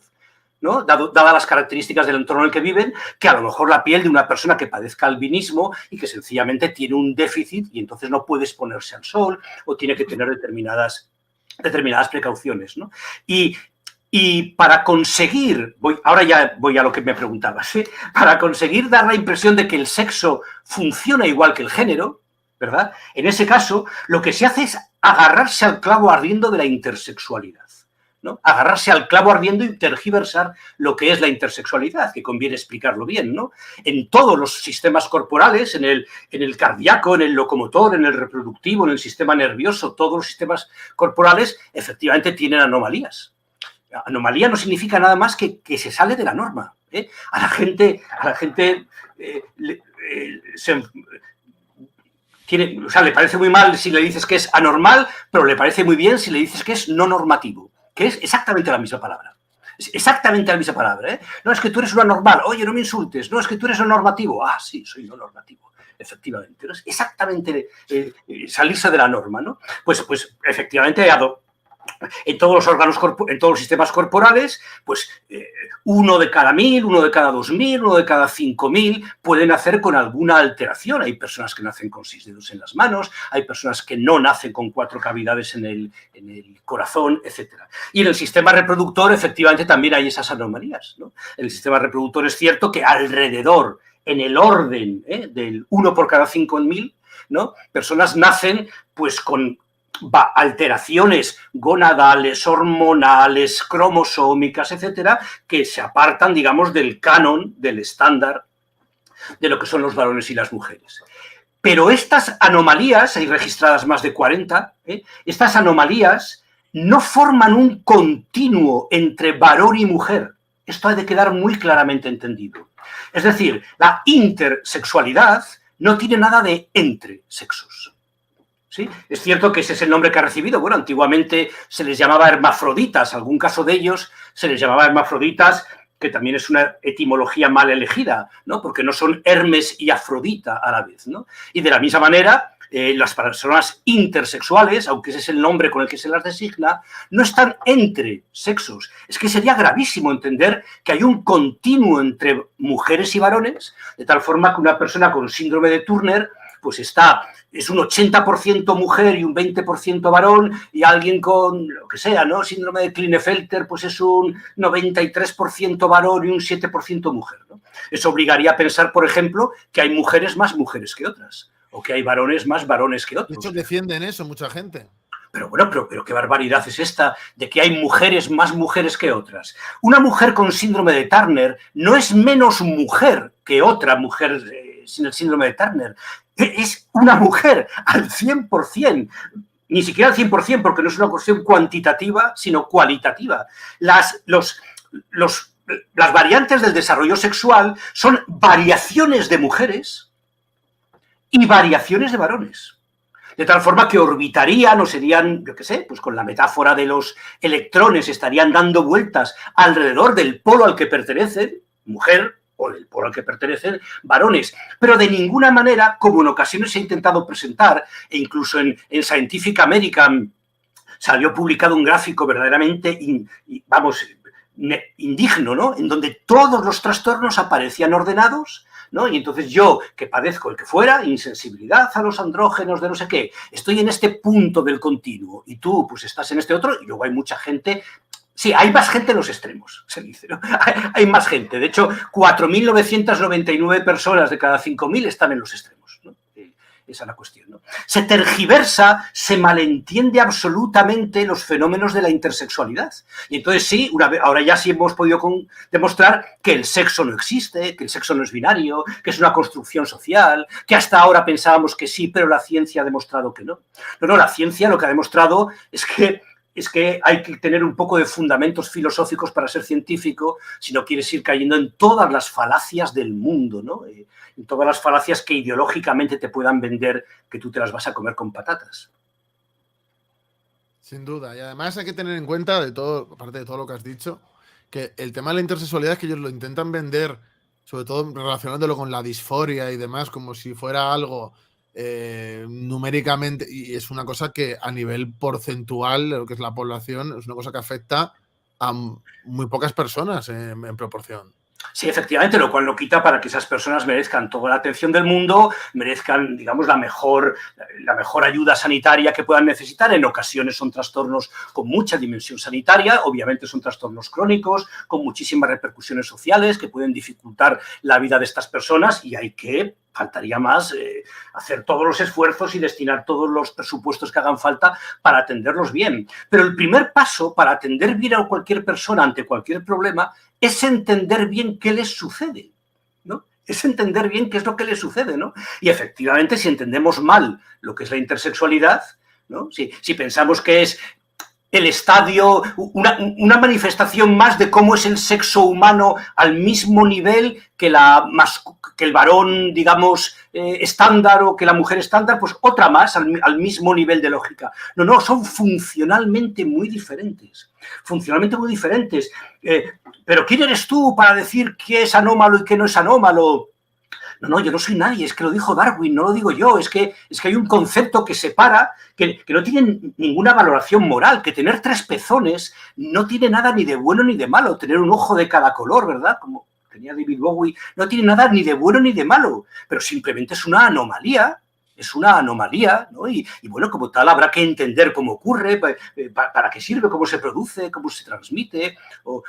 ¿no? Dadas las características del entorno en el que viven, que a lo mejor la piel de una persona que padezca albinismo y que sencillamente tiene un déficit y entonces no puede exponerse al sol o tiene que tener determinadas precauciones, ¿no? Y para conseguir, ahora ya voy a lo que me preguntabas, ¿eh? Para conseguir dar la impresión de que el sexo funciona igual que el género, ¿verdad? En ese caso, lo que se hace es agarrarse al clavo ardiendo de la intersexualidad, ¿no? Agarrarse al clavo ardiendo y tergiversar lo que es la intersexualidad, que conviene explicarlo bien, ¿no? En todos los sistemas corporales, en el cardíaco, en el locomotor, en el reproductivo, en el sistema nervioso, todos los sistemas corporales efectivamente tienen anomalías. Anomalía no significa nada más que se sale de la norma, ¿eh? A la gente le parece muy mal si le dices que es anormal, pero le parece muy bien si le dices que es no normativo, que es exactamente la misma palabra. Es exactamente la misma palabra, ¿eh? No, es que tú eres un anormal, oye, no me insultes, no, es que tú eres un normativo, sí, soy no normativo. Efectivamente, ¿no? Es exactamente salirse de la norma, ¿no? Pues efectivamente en todos los órganos, en todos los sistemas corporales, pues 1 de cada 1000, 1 de cada 2000, 1 de cada 5000 pueden nacer con alguna alteración. Hay personas que nacen con 6 dedos en las manos, hay personas que no nacen con 4 cavidades en el corazón, etc. Y en el sistema reproductor, efectivamente, también hay esas anomalías, ¿no? En el sistema reproductor es cierto que alrededor, en el orden del 1 por cada 5000, ¿no? Personas nacen pues con alteraciones gonadales, hormonales, cromosómicas, etcétera, que se apartan, digamos, del canon, del estándar de lo que son los varones y las mujeres. Pero estas anomalías, hay registradas más de 40, estas anomalías no forman un continuo entre varón y mujer. Esto ha de quedar muy claramente entendido. Es decir, la intersexualidad no tiene nada de entre sexos, ¿sí? Es cierto que ese es el nombre que ha recibido. Bueno, antiguamente se les llamaba hermafroditas, algún caso de ellos se les llamaba hermafroditas, que también es una etimología mal elegida, ¿no? Porque no son Hermes y Afrodita a la vez, ¿no? Y de la misma manera, las personas intersexuales, aunque ese es el nombre con el que se las designa, no están entre sexos. Es que sería gravísimo entender que hay un continuo entre mujeres y varones, de tal forma que una persona con síndrome de Turner pues es un 80% mujer y un 20% varón, y alguien con lo que sea, ¿no? Síndrome de Klinefelter, pues es un 93% varón y un 7% mujer, ¿no? Eso obligaría a pensar, por ejemplo, que hay mujeres más mujeres que otras, o que hay varones más varones que otros. De hecho, defienden eso mucha gente. Pero bueno, pero qué barbaridad es esta de que hay mujeres más mujeres que otras. Una mujer con síndrome de Turner no es menos mujer que otra mujer sin el síndrome de Turner. Es una mujer al 100%. Ni siquiera al 100%, porque no es una cuestión cuantitativa, sino cualitativa. Las variantes del desarrollo sexual son variaciones de mujeres y variaciones de varones. De tal forma que orbitarían o serían, yo qué sé, pues con la metáfora de los electrones, estarían dando vueltas alrededor del polo al que pertenecen, mujer, o del polo al que pertenecen varones. Pero de ninguna manera, como en ocasiones se ha intentado presentar, e incluso en Scientific American salió publicado un gráfico verdaderamente, indigno, ¿no? En donde todos los trastornos aparecían ordenados, ¿no? Y entonces yo, que padezco el que fuera, insensibilidad a los andrógenos de no sé qué, estoy en este punto del continuo y tú pues estás en este otro, y luego hay mucha gente. Sí, hay más gente en los extremos, se dice, ¿no? Hay más gente. De hecho, 4.999 personas de cada 5.000 están en los extremos, ¿no? Esa es la cuestión, ¿no? Se tergiversa, se malentiende absolutamente los fenómenos de la intersexualidad. Y entonces sí, ahora ya sí hemos podido demostrar que el sexo no existe, que el sexo no es binario, que es una construcción social, que hasta ahora pensábamos que sí, pero la ciencia ha demostrado que no. No, la ciencia lo que ha demostrado es que hay que tener un poco de fundamentos filosóficos para ser científico, si no quieres ir cayendo en todas las falacias del mundo, ¿no? En todas las falacias que ideológicamente te puedan vender que tú te las vas a comer con patatas. Sin duda. Y además hay que tener en cuenta, aparte de todo lo que has dicho, que el tema de la intersexualidad es que ellos lo intentan vender, sobre todo relacionándolo con la disforia y demás, como si fuera algo numéricamente, y es una cosa que a nivel porcentual, lo que es la población, es una cosa que afecta a muy pocas personas en proporción. Sí, efectivamente, lo cual no quita para que esas personas merezcan toda la atención del mundo, merezcan, digamos, la mejor ayuda sanitaria que puedan necesitar. En ocasiones son trastornos con mucha dimensión sanitaria, obviamente son trastornos crónicos, con muchísimas repercusiones sociales que pueden dificultar la vida de estas personas, y faltaría más hacer todos los esfuerzos y destinar todos los presupuestos que hagan falta para atenderlos bien. Pero el primer paso para atender bien a cualquier persona ante cualquier problema es entender bien qué les sucede, ¿no? Es entender bien qué es lo que les sucede, ¿no? Y efectivamente, si entendemos mal lo que es la intersexualidad, ¿no? Si pensamos que es el estadio, una manifestación más de cómo es el sexo humano al mismo nivel que el varón, digamos, estándar, o que la mujer estándar, pues otra más al mismo nivel de lógica. No, son funcionalmente muy diferentes. Funcionalmente muy diferentes. Pero ¿quién eres tú para decir qué es anómalo y qué no es anómalo? No, yo no soy nadie, es que lo dijo Darwin, no lo digo yo, es que hay un concepto que separa, que no tiene ninguna valoración moral, que tener 3 pezones no tiene nada ni de bueno ni de malo, tener un ojo de cada color, ¿verdad? Como tenía David Bowie, no tiene nada ni de bueno ni de malo, pero simplemente es una anomalía, ¿no? Y bueno, como tal habrá que entender cómo ocurre, para qué sirve, cómo se produce, cómo se transmite, o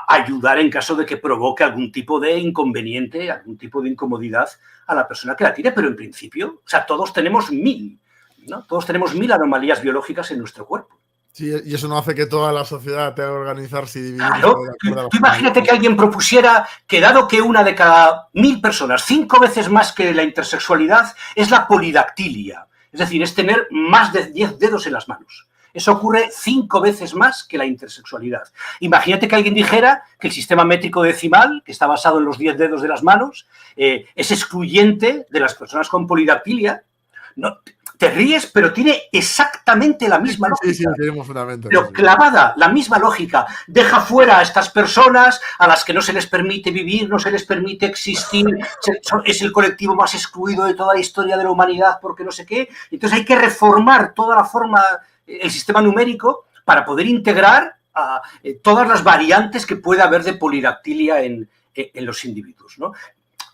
ayudar en caso de que provoque algún tipo de inconveniente, algún tipo de incomodidad a la persona que la tiene. Pero en principio, o sea, todos tenemos 1000, ¿no? Todos tenemos 1000 anomalías biológicas en nuestro cuerpo. Sí, y eso no hace que toda la sociedad tenga que organizarse y dividirse. Claro, tú imagínate que alguien propusiera que, dado que una de cada 1000 personas, 5 veces más que la intersexualidad, es la polidactilia, es decir, es tener más de 10 dedos en las manos. Eso ocurre 5 veces más que la intersexualidad. Imagínate que alguien dijera que el sistema métrico decimal, que está basado en los 10 dedos de las manos, es excluyente de las personas con polidactilia. No, Te ríes, pero tiene exactamente la misma lógica. Sí, tenemos fundamento. Pero clavada, la misma lógica. Deja fuera a estas personas a las que no se les permite vivir, no se les permite existir, es el colectivo más excluido de toda la historia de la humanidad porque no sé qué. Entonces hay que reformar toda la forma, el sistema numérico para poder integrar todas las variantes que pueda haber de polidactilia en los individuos, ¿no?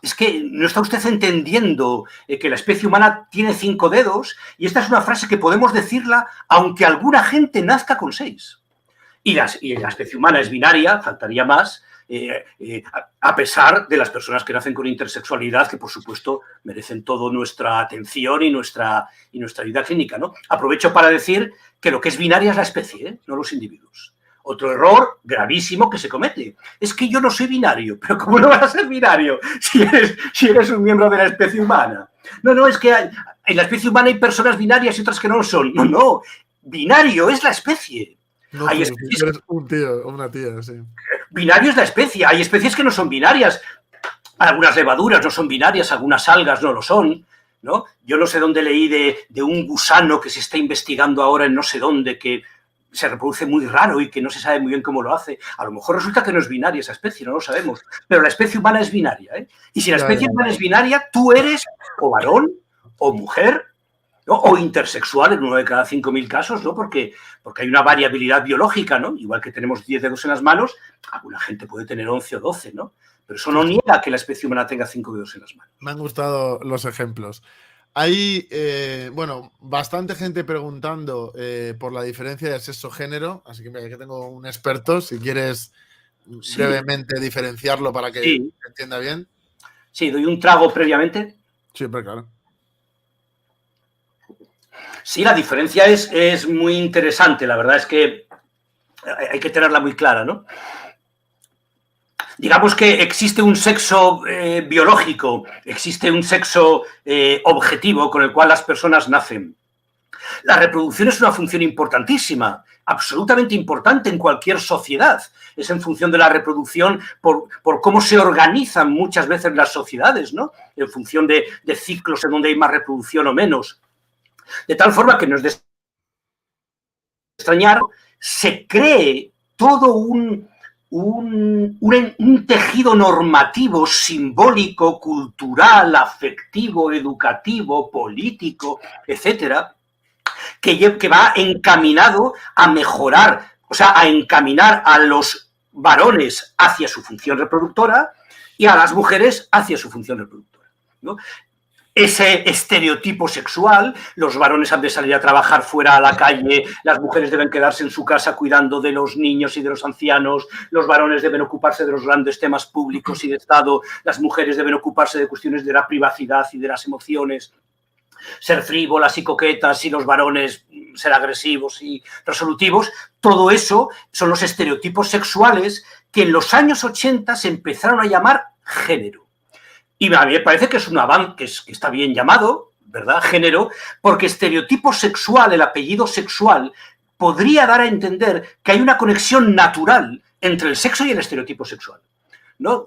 Es que no está usted entendiendo que la especie humana tiene 5 dedos, y esta es una frase que podemos decirla aunque alguna gente nazca con 6. Y la especie humana es binaria, faltaría más, a pesar de las personas que nacen con intersexualidad, que por supuesto merecen toda nuestra atención y nuestra ayuda clínica, ¿no? Aprovecho para decir que lo que es binaria es la especie, no los individuos. Otro error gravísimo que se comete es que yo no soy binario. ¿Pero cómo no vas a ser binario si eres un miembro de la especie humana? No, es que en la especie humana hay personas binarias y otras que no lo son. No, binario es la especie. No, hay especies, eres un tío o una tía, sí. Binario es la especie. Hay especies que no son binarias. Algunas levaduras no son binarias, algunas algas no lo son, ¿no? Yo no sé dónde leí de un gusano que se está investigando ahora en no sé dónde, que se reproduce muy raro y que no se sabe muy bien cómo lo hace. A lo mejor resulta que no es binaria esa especie, no lo sabemos. Pero la especie humana es binaria, ¿eh? Y si la especie humana es binaria, tú eres o varón o mujer, ¿no? O intersexual en uno de cada 5.000 casos, ¿no? Porque hay una variabilidad biológica, ¿no? Igual que tenemos 10 dedos en las manos, alguna gente puede tener 11 o 12, ¿no? Pero eso no niega que la especie humana tenga 5 dedos en las manos. Me han gustado los ejemplos. Hay, bastante gente preguntando por la diferencia de sexo-género, así que mira, aquí tengo un experto, si quieres brevemente diferenciarlo para que se entienda bien. Sí, doy un trago previamente. Sí, pero claro. Sí, la diferencia es muy interesante, la verdad es que hay que tenerla muy clara, ¿no? Digamos que existe un sexo biológico, existe un sexo objetivo con el cual las personas nacen. La reproducción es una función importantísima, absolutamente importante en cualquier sociedad. Es en función de la reproducción por cómo se organizan muchas veces las sociedades, ¿no? En función de ciclos en donde hay más reproducción o menos. De tal forma que no es de extrañar, se cree todo un tejido normativo, simbólico, cultural, afectivo, educativo, político, etcétera, que va encaminado a mejorar, o sea, a encaminar a los varones hacia su función reproductora y a las mujeres hacia su función reproductora, ¿no? Ese estereotipo sexual, los varones han de salir a trabajar fuera a la calle, las mujeres deben quedarse en su casa cuidando de los niños y de los ancianos, los varones deben ocuparse de los grandes temas públicos y de Estado, las mujeres deben ocuparse de cuestiones de la privacidad y de las emociones, ser frívolas y coquetas y los varones ser agresivos y resolutivos. Todo eso son los estereotipos sexuales que en los años 80 se empezaron a llamar género. Y a mí me parece que es un avance que está bien llamado, ¿verdad? Género, porque estereotipo sexual, el apellido sexual, podría dar a entender que hay una conexión natural entre el sexo y el estereotipo sexual, ¿no?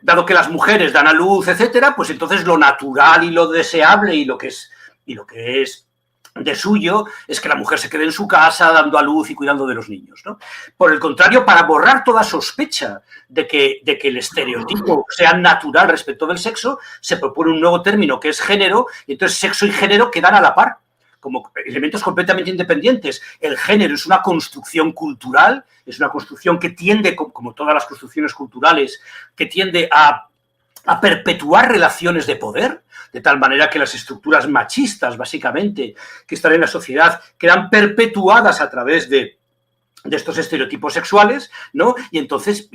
Dado que las mujeres dan a luz, etcétera, pues entonces lo natural y lo deseable y lo que es de suyo es que la mujer se quede en su casa dando a luz y cuidando de los niños, ¿no? Por el contrario, para borrar toda sospecha de que el estereotipo sea natural respecto del sexo, se propone un nuevo término que es género, y entonces sexo y género quedan a la par, como elementos completamente independientes. El género es una construcción cultural, es una construcción que tiende, como todas las construcciones culturales, que tiende a perpetuar relaciones de poder, de tal manera que las estructuras machistas, básicamente, que están en la sociedad, quedan perpetuadas a través de estos estereotipos sexuales, ¿no? Y entonces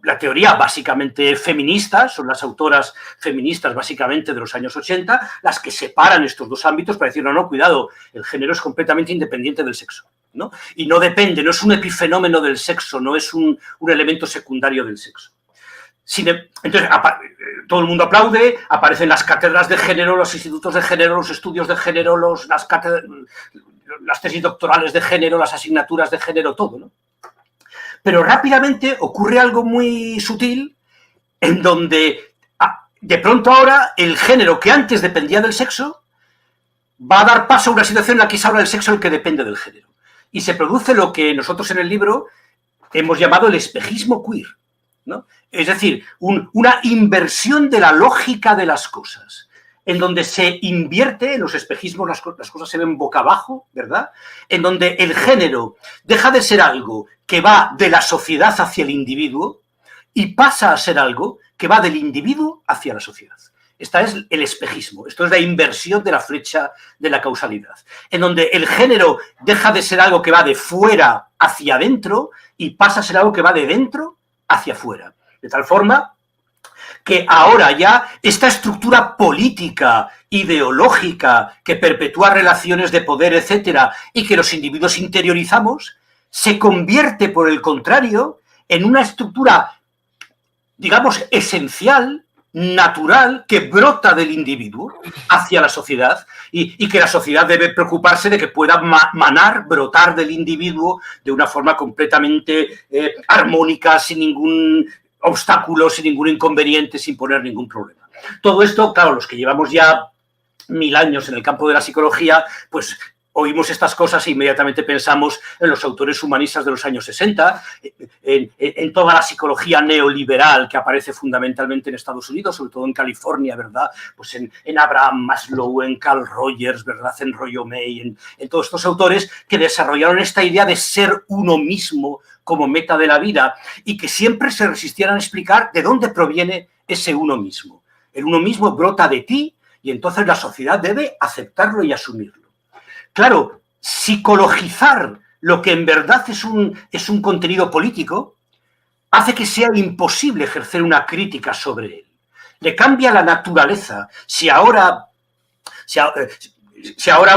la teoría básicamente feminista, son las autoras feministas básicamente de los años 80, las que separan estos dos ámbitos para decir, no, cuidado, el género es completamente independiente del sexo, ¿no? Y no depende, no es un epifenómeno del sexo, no es un elemento secundario del sexo. Entonces, todo el mundo aplaude, aparecen las cátedras de género, los institutos de género, los estudios de género, las tesis doctorales de género, las asignaturas de género, todo, ¿no? Pero rápidamente ocurre algo muy sutil en donde de pronto ahora el género que antes dependía del sexo va a dar paso a una situación en la que es ahora el sexo el que depende del género. Y se produce lo que nosotros en el libro hemos llamado el espejismo queer, ¿no? Es decir, una inversión de la lógica de las cosas, en donde se invierte, en los espejismos las cosas se ven boca abajo, ¿verdad? En donde el género deja de ser algo que va de la sociedad hacia el individuo y pasa a ser algo que va del individuo hacia la sociedad. Esta es el espejismo, esto es la inversión de la flecha de la causalidad, en donde el género deja de ser algo que va de fuera hacia adentro y pasa a ser algo que va de dentro hacia afuera. De tal forma que ahora ya esta estructura política, ideológica, que perpetúa relaciones de poder, etcétera, y que los individuos interiorizamos, se convierte, por el contrario, en una estructura, digamos, esencial, natural, que brota del individuo hacia la sociedad y que la sociedad debe preocuparse de que pueda brotar del individuo de una forma completamente armónica, sin ningún obstáculo, sin ningún inconveniente, sin poner ningún problema. Todo esto, claro, los que llevamos ya 1000 años en el campo de la psicología, pues oímos estas cosas e inmediatamente pensamos en los autores humanistas de los años 60, en toda la psicología neoliberal que aparece fundamentalmente en Estados Unidos, sobre todo en California, ¿verdad? Pues en Abraham Maslow, en Carl Rogers, ¿verdad? En Rollo May, en todos estos autores que desarrollaron esta idea de ser uno mismo como meta de la vida y que siempre se resistieran a explicar de dónde proviene ese uno mismo. El uno mismo brota de ti y entonces la sociedad debe aceptarlo y asumirlo. Claro, psicologizar lo que en verdad es un contenido político hace que sea imposible ejercer una crítica sobre él. Le cambia la naturaleza. Si ahora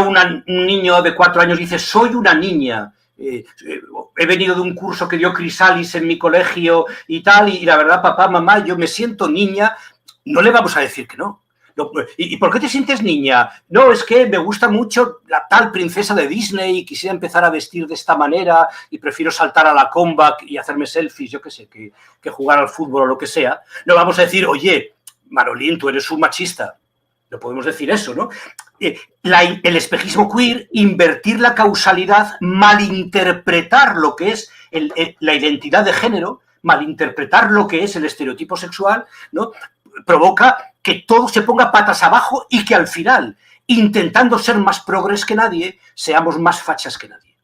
un niño de 4 años dice soy una niña, he venido de un curso que dio Crisalis en mi colegio y tal, y la verdad, papá, mamá, yo me siento niña, no le vamos a decir que no. ¿Y por qué te sientes niña? No, es que me gusta mucho la tal princesa de Disney y quisiera empezar a vestir de esta manera y prefiero saltar a la comba y hacerme selfies, yo qué sé, que jugar al fútbol o lo que sea. No vamos a decir, oye, Marolín, tú eres un machista. No podemos decir eso, ¿no? El espejismo queer, invertir la causalidad, malinterpretar lo que es la identidad de género, malinterpretar lo que es el estereotipo sexual, ¿no? Provoca que todo se ponga patas abajo y que al final, intentando ser más progres que nadie, seamos más fachas que nadie.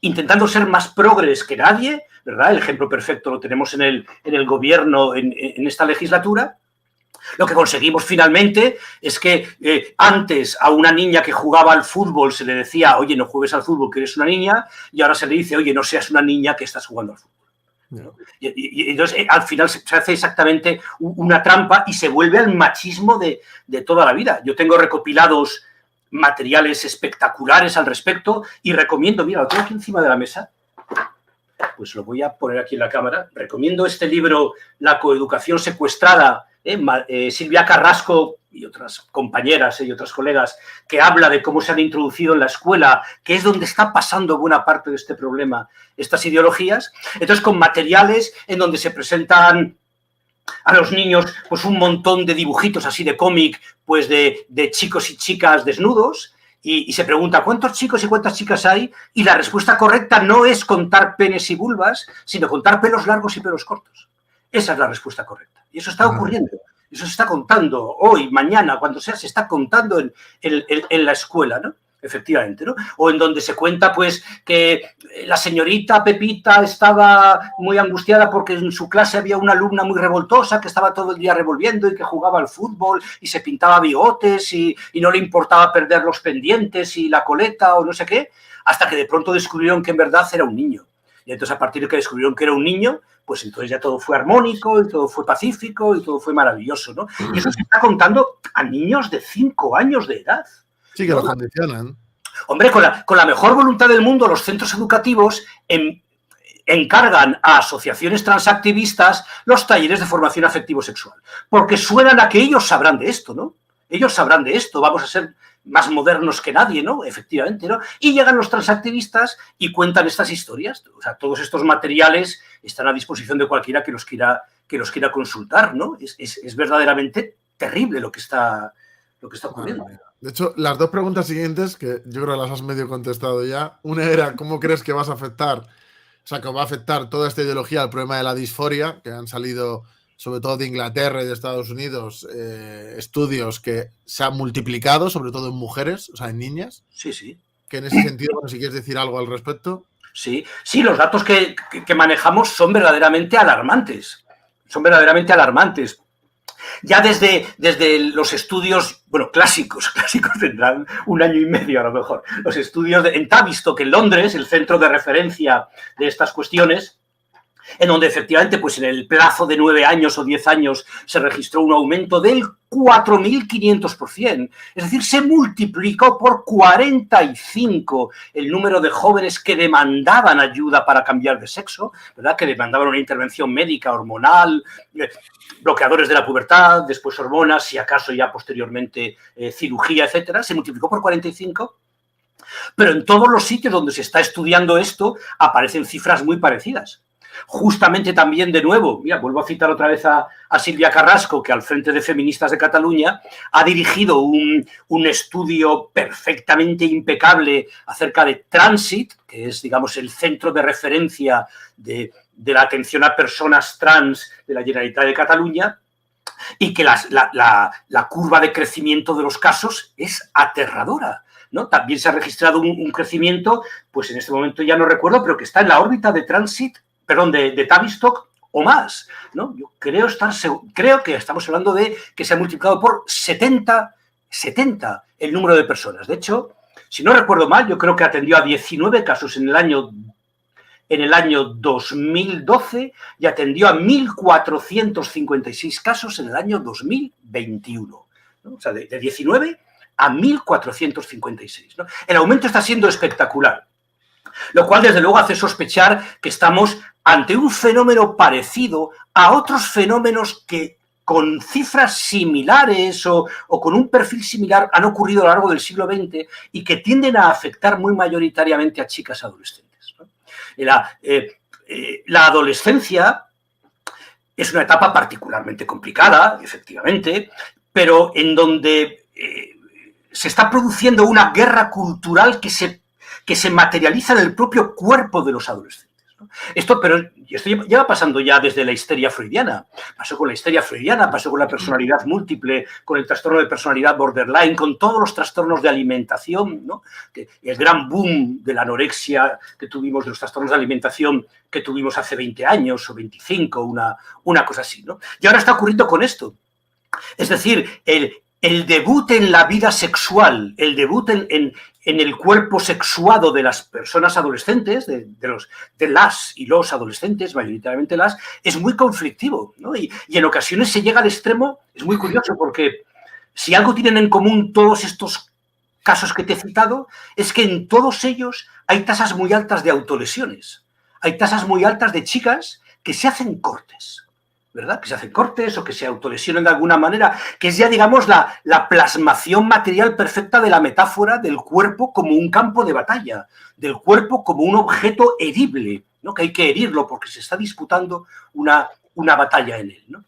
Intentando ser más progres que nadie, ¿verdad? El ejemplo perfecto lo tenemos en el gobierno en esta legislatura. Lo que conseguimos finalmente es que antes a una niña que jugaba al fútbol se le decía, oye, no juegues al fútbol, que eres una niña, y ahora se le dice, oye, no seas una niña que estás jugando al fútbol. ¿No? Y entonces al final se hace exactamente una trampa y se vuelve al machismo de toda la vida. Yo tengo recopilados materiales espectaculares al respecto y recomiendo, mira, lo tengo aquí encima de la mesa, pues lo voy a poner aquí en la cámara, recomiendo este libro, La coeducación secuestrada, Silvia Carrasco y otras compañeras y otras colegas, que habla de cómo se han introducido en la escuela, que es donde está pasando buena parte de este problema, estas ideologías. Entonces, con materiales en donde se presentan a los niños pues un montón de dibujitos así de cómic, pues de chicos y chicas desnudos, y se pregunta ¿cuántos chicos y cuántas chicas hay? Y la respuesta correcta no es contar penes y vulvas, sino contar pelos largos y pelos cortos. Esa es la respuesta correcta. Y eso está ocurriendo. Eso se está contando hoy, mañana, cuando sea, se está contando en la escuela, ¿no? Efectivamente, ¿no? O en donde se cuenta, pues, que la señorita Pepita estaba muy angustiada porque en su clase había una alumna muy revoltosa que estaba todo el día revolviendo y que jugaba al fútbol y se pintaba bigotes y no le importaba perder los pendientes y la coleta o no sé qué, hasta que de pronto descubrieron que en verdad era un niño. Y entonces, a partir de que descubrieron que era un niño, pues entonces ya todo fue armónico y todo fue pacífico y todo fue maravilloso, ¿no? Y eso se está contando a niños de 5 años de edad. Sí, que ¿no? Lo condicionan. Hombre, con la mejor voluntad del mundo, los centros educativos encargan a asociaciones transactivistas los talleres de formación afectivo-sexual, porque suenan a que ellos sabrán de esto, ¿no? Ellos sabrán de esto, vamos a ser más modernos que nadie, ¿no? Efectivamente, ¿no? Y llegan los transactivistas y cuentan estas historias. O sea, todos estos materiales están a disposición de cualquiera que los quiera consultar, ¿no? Es verdaderamente terrible lo que está ocurriendo. De hecho, las dos preguntas siguientes, que yo creo que las has medio contestado ya. Una era, ¿cómo crees que vas a afectar, o sea, que va a afectar toda esta ideología al problema de la disforia, que han salido sobre todo de Inglaterra y de Estados Unidos, estudios que se han multiplicado, sobre todo en mujeres, o sea, en niñas? Sí, sí. Que en ese sentido, bueno, si quieres decir algo al respecto. Sí, sí, los datos que manejamos son verdaderamente alarmantes. Son verdaderamente alarmantes. Ya desde los estudios, bueno, clásicos tendrán un año y medio a lo mejor, los estudios en Tavistock, en Londres, el centro de referencia de estas cuestiones, en donde efectivamente, pues en el plazo de 9 años o 10 años se registró un aumento del 4.500%. Es decir, se multiplicó por 45 el número de jóvenes que demandaban ayuda para cambiar de sexo, ¿verdad? Que demandaban una intervención médica, hormonal, bloqueadores de la pubertad, después hormonas, si acaso ya posteriormente cirugía, etcétera. Se multiplicó por 45. Pero en todos los sitios donde se está estudiando esto aparecen cifras muy parecidas. Justamente también, de nuevo, mira, vuelvo a citar otra vez a Silvia Carrasco, que al Frente de Feministas de Cataluña ha dirigido un estudio perfectamente impecable acerca de Transit, que es, digamos, el centro de referencia de la atención a personas trans de la Generalitat de Cataluña, y que la curva de crecimiento de los casos es aterradora, ¿no? También se ha registrado un crecimiento, pues en este momento ya no recuerdo, pero que está en la órbita de Transit, perdón, de Tavistock o más, ¿no? Yo creo que estamos hablando de que se ha multiplicado por 70 el número de personas. De hecho, si no recuerdo mal, yo creo que atendió a 19 casos en el año 2012 y atendió a 1.456 casos en el año 2021, ¿no? O sea, de 19 a 1.456, ¿no? El aumento está siendo espectacular, lo cual desde luego hace sospechar que estamos ante un fenómeno parecido a otros fenómenos que con cifras similares o con un perfil similar han ocurrido a lo largo del siglo XX y que tienden a afectar muy mayoritariamente a chicas adolescentes, ¿no? La adolescencia es una etapa particularmente complicada, efectivamente, pero en donde se está produciendo una guerra cultural que se materializa en el propio cuerpo de los adolescentes, ¿no? Esto lleva pasando ya desde la histeria freudiana. Pasó con la histeria freudiana, pasó con la personalidad múltiple, con el trastorno de personalidad borderline, con todos los trastornos de alimentación, ¿no? El gran boom de la anorexia que tuvimos, de los trastornos de alimentación que tuvimos hace 20 años o 25, una cosa así, ¿no? Y ahora está ocurriendo con esto. Es decir, el debut en la vida sexual, el debut en el cuerpo sexuado de las personas adolescentes, de las y los adolescentes, mayoritariamente las, es muy conflictivo, ¿no? Y en ocasiones se llega al extremo, es muy curioso, porque si algo tienen en común todos estos casos que te he citado, es que en todos ellos hay tasas muy altas de autolesiones, hay tasas muy altas de chicas que se hacen cortes, ¿verdad? Que se hacen cortes o que se autolesionan de alguna manera, que es ya, digamos, la plasmación material perfecta de la metáfora del cuerpo como un campo de batalla, del cuerpo como un objeto herible, ¿no? Que hay que herirlo porque se está disputando una batalla en él, ¿no?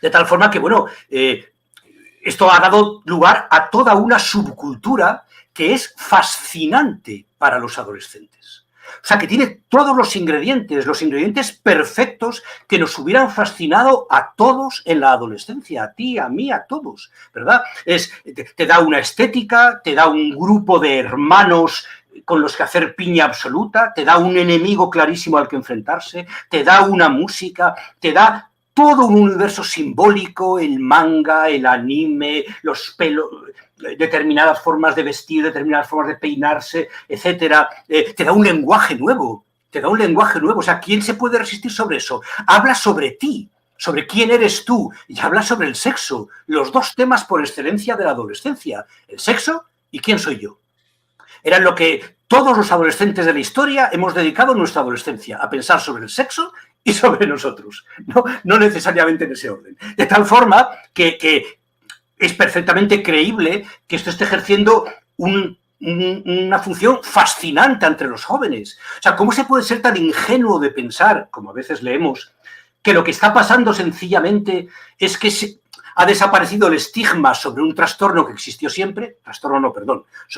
De tal forma que, bueno, esto ha dado lugar a toda una subcultura que es fascinante para los adolescentes. O sea, que tiene todos los ingredientes perfectos que nos hubieran fascinado a todos en la adolescencia, a ti, a mí, a todos, ¿verdad? Te da una estética, te da un grupo de hermanos con los que hacer piña absoluta, te da un enemigo clarísimo al que enfrentarse, te da una música, te da todo un universo simbólico, el manga, el anime, los pelos, determinadas formas de vestir, determinadas formas de peinarse, etcétera. Te da un lenguaje nuevo, o sea, ¿quién se puede resistir sobre eso? Habla sobre ti, sobre quién eres tú, y habla sobre el sexo, los dos temas por excelencia de la adolescencia, el sexo y quién soy yo. Era lo que todos los adolescentes de la historia hemos dedicado nuestra adolescencia, a pensar sobre el sexo y sobre nosotros, no necesariamente en ese orden. De tal forma que es perfectamente creíble que esto esté ejerciendo una función fascinante entre los jóvenes. O sea, ¿cómo se puede ser tan ingenuo de pensar, como a veces leemos, que lo que está pasando sencillamente es que ha desaparecido el estigma sobre un trastorno que existió siempre, sobre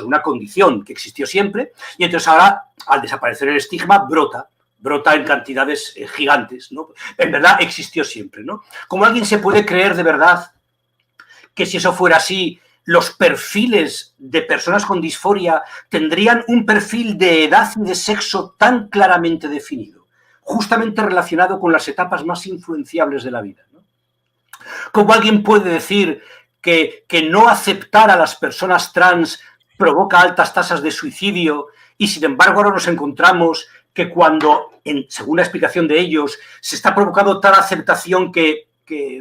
una condición que existió siempre, y entonces ahora, al desaparecer el estigma, brota en cantidades gigantes, ¿no? En verdad existió siempre, ¿no? ¿Cómo alguien se puede creer de verdad que si eso fuera así, los perfiles de personas con disforia tendrían un perfil de edad y de sexo tan claramente definido, justamente relacionado con las etapas más influenciables de la vida, ¿no? ¿Cómo alguien puede decir que no aceptar a las personas trans provoca altas tasas de suicidio y, sin embargo, ahora nos encontramos que cuando, según la explicación de ellos, se está provocando tal aceptación que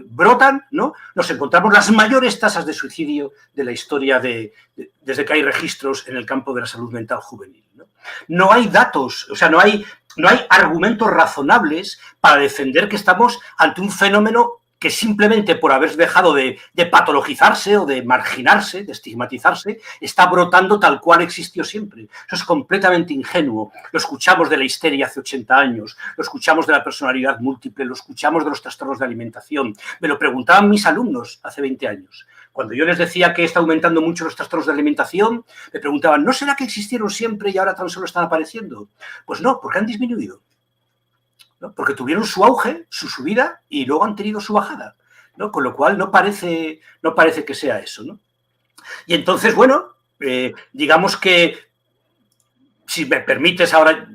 brotan, ¿no? Nos encontramos las mayores tasas de suicidio de la historia desde que hay registros en el campo de la salud mental juvenil, ¿no? No hay datos, o sea, no hay argumentos razonables para defender que estamos ante un fenómeno que simplemente por haber dejado de patologizarse o de marginarse, de estigmatizarse, está brotando tal cual existió siempre. Eso es completamente ingenuo. Lo escuchamos de la histeria hace 80 años, lo escuchamos de la personalidad múltiple, lo escuchamos de los trastornos de alimentación. Me lo preguntaban mis alumnos hace 20 años. Cuando yo les decía que está aumentando mucho los trastornos de alimentación, me preguntaban, ¿no será que existieron siempre y ahora tan solo están apareciendo? Pues no, porque han disminuido, ¿no? Porque tuvieron su auge, su subida y luego han tenido su bajada, ¿no? Con lo cual no parece que sea eso, ¿no? Y entonces, bueno, digamos que, si me permites ahora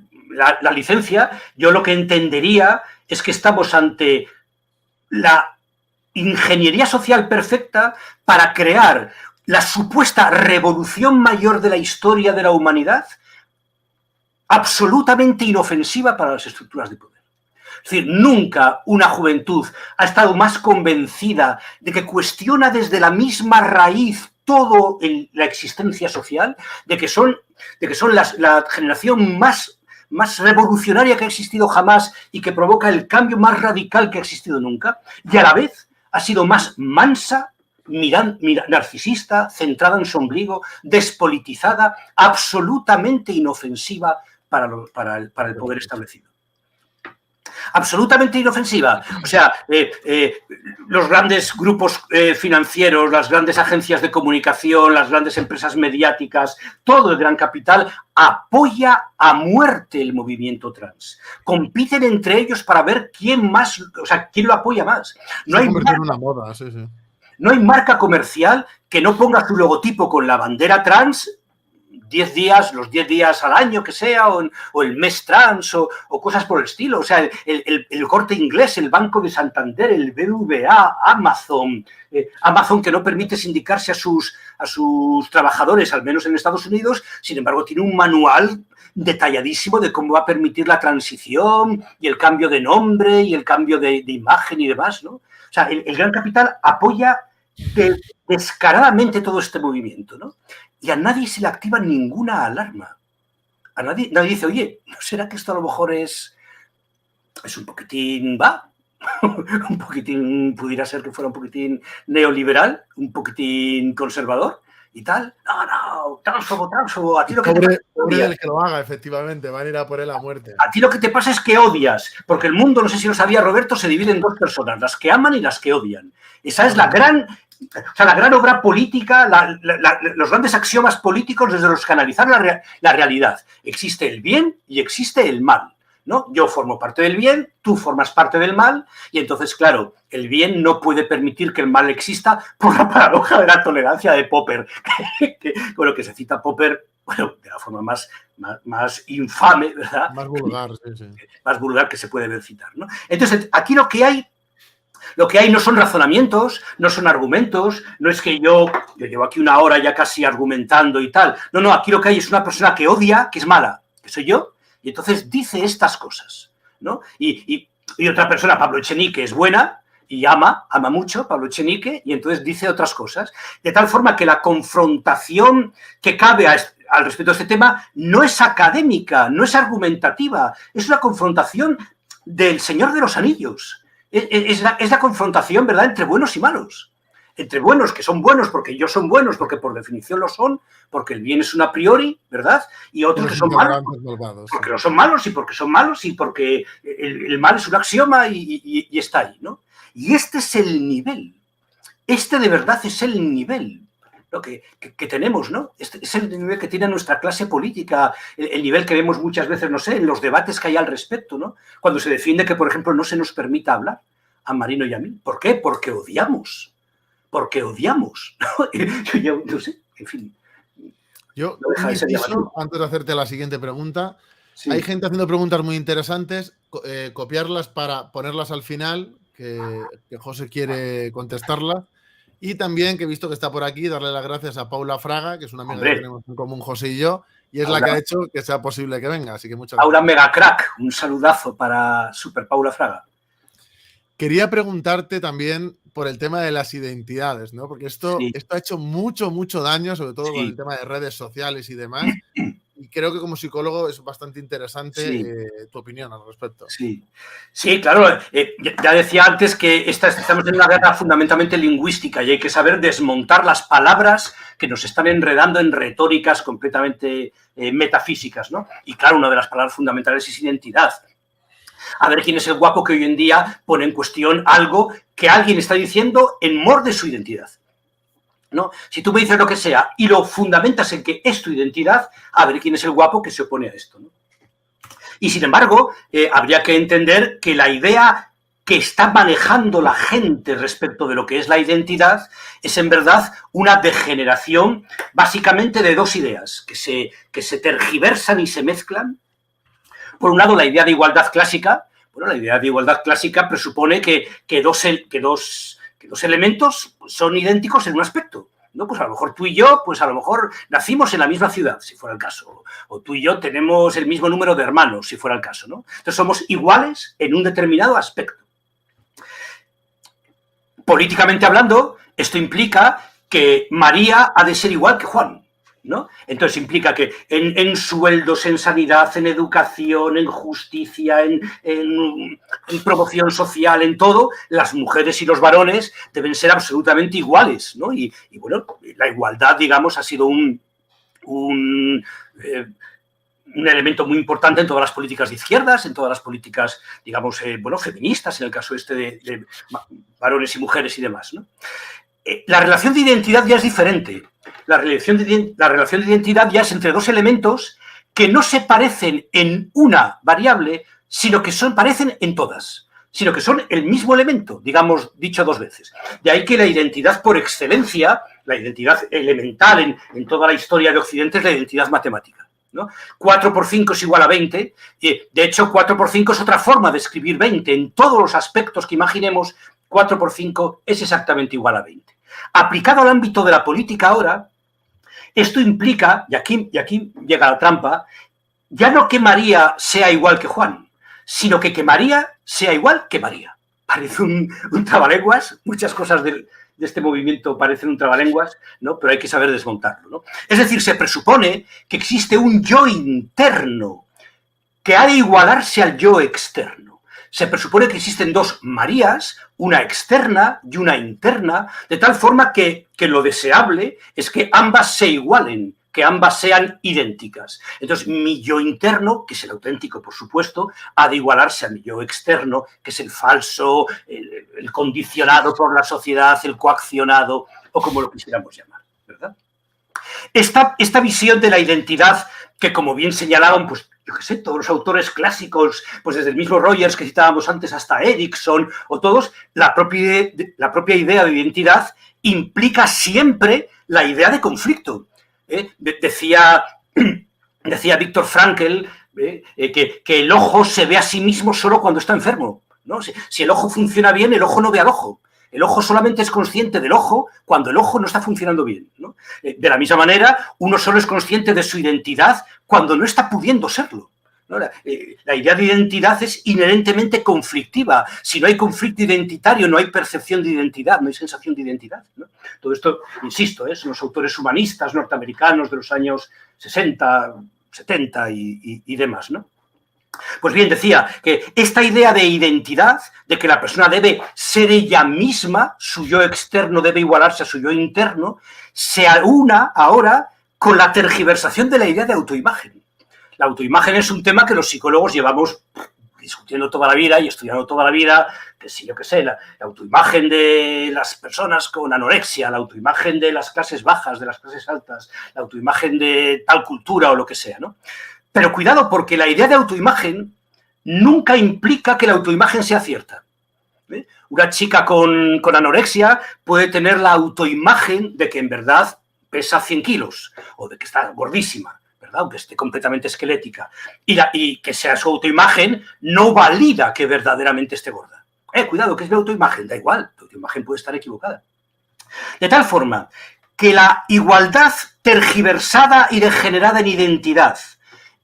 la licencia, yo lo que entendería es que estamos ante la ingeniería social perfecta para crear la supuesta revolución mayor de la historia de la humanidad, absolutamente inofensiva para las estructuras de poder. Es decir, nunca una juventud ha estado más convencida de que cuestiona desde la misma raíz toda la existencia social, de que son la generación más revolucionaria que ha existido jamás y que provoca el cambio más radical que ha existido nunca, y a la vez ha sido más mansa, narcisista, centrada en su ombligo, despolitizada, absolutamente inofensiva para el poder establecido. Absolutamente inofensiva. O sea, los grandes grupos financieros, las grandes agencias de comunicación, las grandes empresas mediáticas, todo el gran capital apoya a muerte el movimiento trans. Compiten entre ellos para ver quién lo apoya más. No hay una moda, sí. No hay marca comercial que no ponga su logotipo con la bandera trans 10 días, los 10 días al año que sea, o el mes trans, o cosas por el estilo. O sea, el Corte Inglés, el Banco de Santander, el BBVA, Amazon que no permite sindicarse a sus trabajadores, al menos en Estados Unidos, sin embargo tiene un manual detalladísimo de cómo va a permitir la transición y el cambio de nombre y el cambio de imagen y demás, ¿no? O sea, el gran capital apoya descaradamente todo este movimiento, ¿no? Y a nadie se le activa ninguna alarma. Nadie dice, oye, ¿no será que esto a lo mejor es un poquitín, un poquitín, pudiera ser que fuera un poquitín neoliberal, un poquitín conservador y tal? No, transfobo, a ti lo que pobre el que lo haga, efectivamente, van a ir a por él a muerte. A ti lo que te pasa es que odias, porque el mundo, no sé si lo sabía Roberto, se divide en dos personas, las que aman y las que odian. Esa es la gran obra política, los grandes axiomas políticos desde los que analizar la realidad. Existe el bien y existe el mal, ¿no? Yo formo parte del bien, tú formas parte del mal, y entonces, claro, el bien no puede permitir que el mal exista por la paradoja de la tolerancia de Popper, con lo que se cita Popper, bueno, de la forma más infame, ¿verdad? Más vulgar, sí. Más vulgar que se puede ver citar, ¿no? Entonces, aquí lo que hay no son razonamientos, no son argumentos, no es que yo llevo aquí una hora ya casi argumentando y tal. No, aquí lo que hay es una persona que odia, que es mala, que soy yo, y entonces dice estas cosas, ¿no? Y otra persona, Pablo Echenique, es buena y ama mucho, Pablo Echenique, y entonces dice otras cosas. De tal forma que la confrontación que cabe al respecto de este tema no es académica, no es argumentativa, es una confrontación del Señor de los Anillos. Es la confrontación, ¿verdad?, entre buenos y malos. Entre buenos, que son buenos porque ellos son buenos, porque por definición lo son, porque el bien es un a priori, ¿verdad? Y otros que son malos porque no son malos y porque son malos y porque el mal es un axioma y está ahí, ¿no? Y este es el nivel Este de verdad es el nivel, ¿no?, que tenemos, ¿no? Este es el nivel que tiene nuestra clase política, el nivel que vemos muchas veces, no sé, en los debates que hay al respecto, ¿no? Cuando se defiende que, por ejemplo, no se nos permita hablar a Marino y a mí. ¿Por qué? Porque odiamos. Porque odiamos. Yo no sé, en fin. Yo, No deja de ser llamativo. antes de hacerte la siguiente pregunta, Sí. hay gente haciendo preguntas muy interesantes, copiarlas para ponerlas al final, que José quiere contestarlas. Y también que he visto que está por aquí, darle las gracias a Paula Fraga, que es una amiga que tenemos en común José y yo, y es la que ha hecho que sea posible que venga. Así que muchas gracias. Paula Megacrack, un saludazo para Super Paula Fraga. Quería preguntarte también por el tema de las identidades, ¿no? Porque esto ha hecho mucho daño, sobre todo con el tema de redes sociales y demás. Y creo que como psicólogo es bastante interesante tu opinión al respecto. Sí, claro. Ya decía antes que estamos en una guerra fundamentalmente lingüística y hay que saber desmontar las palabras que nos están enredando en retóricas completamente metafísicas, ¿no? Y claro, una de las palabras fundamentales es identidad. A ver quién es el guapo que hoy en día pone en cuestión algo que alguien está diciendo en mor de su identidad, ¿no? Si tú me dices lo que sea y lo fundamentas en que es tu identidad, a ver quién es el guapo que se opone a esto, ¿no? Y sin embargo, habría que entender que la idea que está manejando la gente respecto de lo que es la identidad es en verdad una degeneración básicamente de dos ideas que se tergiversan y se mezclan. Por un lado, la idea de igualdad clásica. Bueno, la idea de igualdad clásica presupone que dos elementos son idénticos en un aspecto, ¿no? Pues a lo mejor tú y yo, pues a lo mejor nacimos en la misma ciudad, si fuera el caso. O tú y yo tenemos el mismo número de hermanos, si fuera el caso, ¿no? Entonces somos iguales en un determinado aspecto. Políticamente hablando, esto implica que María ha de ser igual que Juan, ¿no? Entonces implica que en sueldos, en sanidad, en educación, en justicia, en promoción social, en todo, las mujeres y los varones deben ser absolutamente iguales, ¿no? Y bueno, la igualdad, digamos, ha sido un elemento muy importante en todas las políticas de izquierdas, en todas las políticas, digamos, feministas, en el caso de varones y mujeres y demás, ¿no? La relación de identidad ya es diferente. La relación de identidad ya es entre dos elementos que no se parecen en una variable, sino que parecen en todas, sino que son el mismo elemento, digamos, dicho dos veces. De ahí que la identidad por excelencia, la identidad elemental en toda la historia de Occidente es la identidad matemática, ¿no? 4 por 5 es igual a 20. De hecho, 4 por 5 es otra forma de escribir 20. En todos los aspectos que imaginemos, 4 por 5 es exactamente igual a 20. Aplicado al ámbito de la política ahora, esto implica, y aquí llega la trampa, ya no que María sea igual que Juan, sino que María sea igual que María. Parece un trabalenguas, muchas cosas de este movimiento parecen un trabalenguas, ¿no? Pero hay que saber desmontarlo, ¿no? Es decir, se presupone que existe un yo interno que ha de igualarse al yo externo. Se presupone que existen dos Marías, una externa y una interna, de tal forma que lo deseable es que ambas se igualen, que ambas sean idénticas. Entonces, mi yo interno, que es el auténtico, por supuesto, ha de igualarse a mi yo externo, que es el falso, el condicionado por la sociedad, el coaccionado, o como lo quisiéramos llamar, ¿verdad? Esta visión de la identidad, que como bien señalaban, pues, yo qué sé, todos los autores clásicos, pues desde el mismo Rogers que citábamos antes hasta Erickson, o todos, la propia idea de identidad implica siempre la idea de conflicto. Decía Viktor Frankl que el ojo se ve a sí mismo solo cuando está enfermo, ¿no? Si el ojo funciona bien, el ojo no ve al ojo. El ojo solamente es consciente del ojo cuando el ojo no está funcionando bien, ¿no? De la misma manera, uno solo es consciente de su identidad cuando no está pudiendo serlo, ¿no? La idea de identidad es inherentemente conflictiva. Si no hay conflicto identitario, no hay percepción de identidad, no hay sensación de identidad, ¿no? Todo esto, insisto, son los autores humanistas norteamericanos de los años 60, 70 y demás, ¿no? Pues bien, decía que esta idea de identidad, de que la persona debe ser ella misma, su yo externo debe igualarse a su yo interno, se aúna ahora con la tergiversación de la idea de autoimagen. La autoimagen es un tema que los psicólogos llevamos discutiendo toda la vida y estudiando toda la vida, que sí, yo qué sé, la autoimagen de las personas con anorexia, la autoimagen de las clases bajas, de las clases altas, la autoimagen de tal cultura o lo que sea, ¿no? Pero cuidado, porque la idea de autoimagen nunca implica que la autoimagen sea cierta. Una chica con anorexia puede tener la autoimagen de que en verdad pesa 100 kilos o de que está gordísima, ¿verdad? Aunque esté completamente esquelética. Y que sea su autoimagen no valida que verdaderamente esté gorda. Cuidado, que es la autoimagen, da igual, la autoimagen puede estar equivocada. De tal forma que la igualdad tergiversada y degenerada en identidad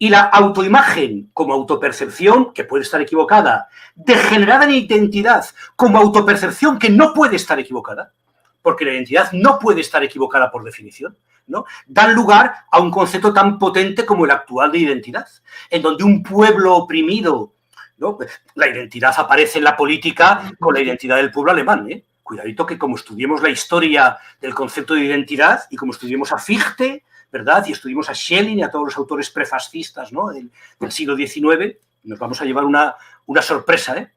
y la autoimagen como autopercepción, que puede estar equivocada, degenerada en identidad como autopercepción que no puede estar equivocada, porque la identidad no puede estar equivocada por definición, ¿no? Dan lugar a un concepto tan potente como el actual de identidad, en donde un pueblo oprimido, ¿no? La identidad aparece en la política con la identidad del pueblo alemán, ¿eh? Cuidadito que como estudiemos la historia del concepto de identidad y como estudiemos a Fichte, ¿verdad? Y estudiemos a Schelling y a todos los autores prefascistas, ¿no? del siglo XIX, nos vamos a llevar una sorpresa, ¿eh?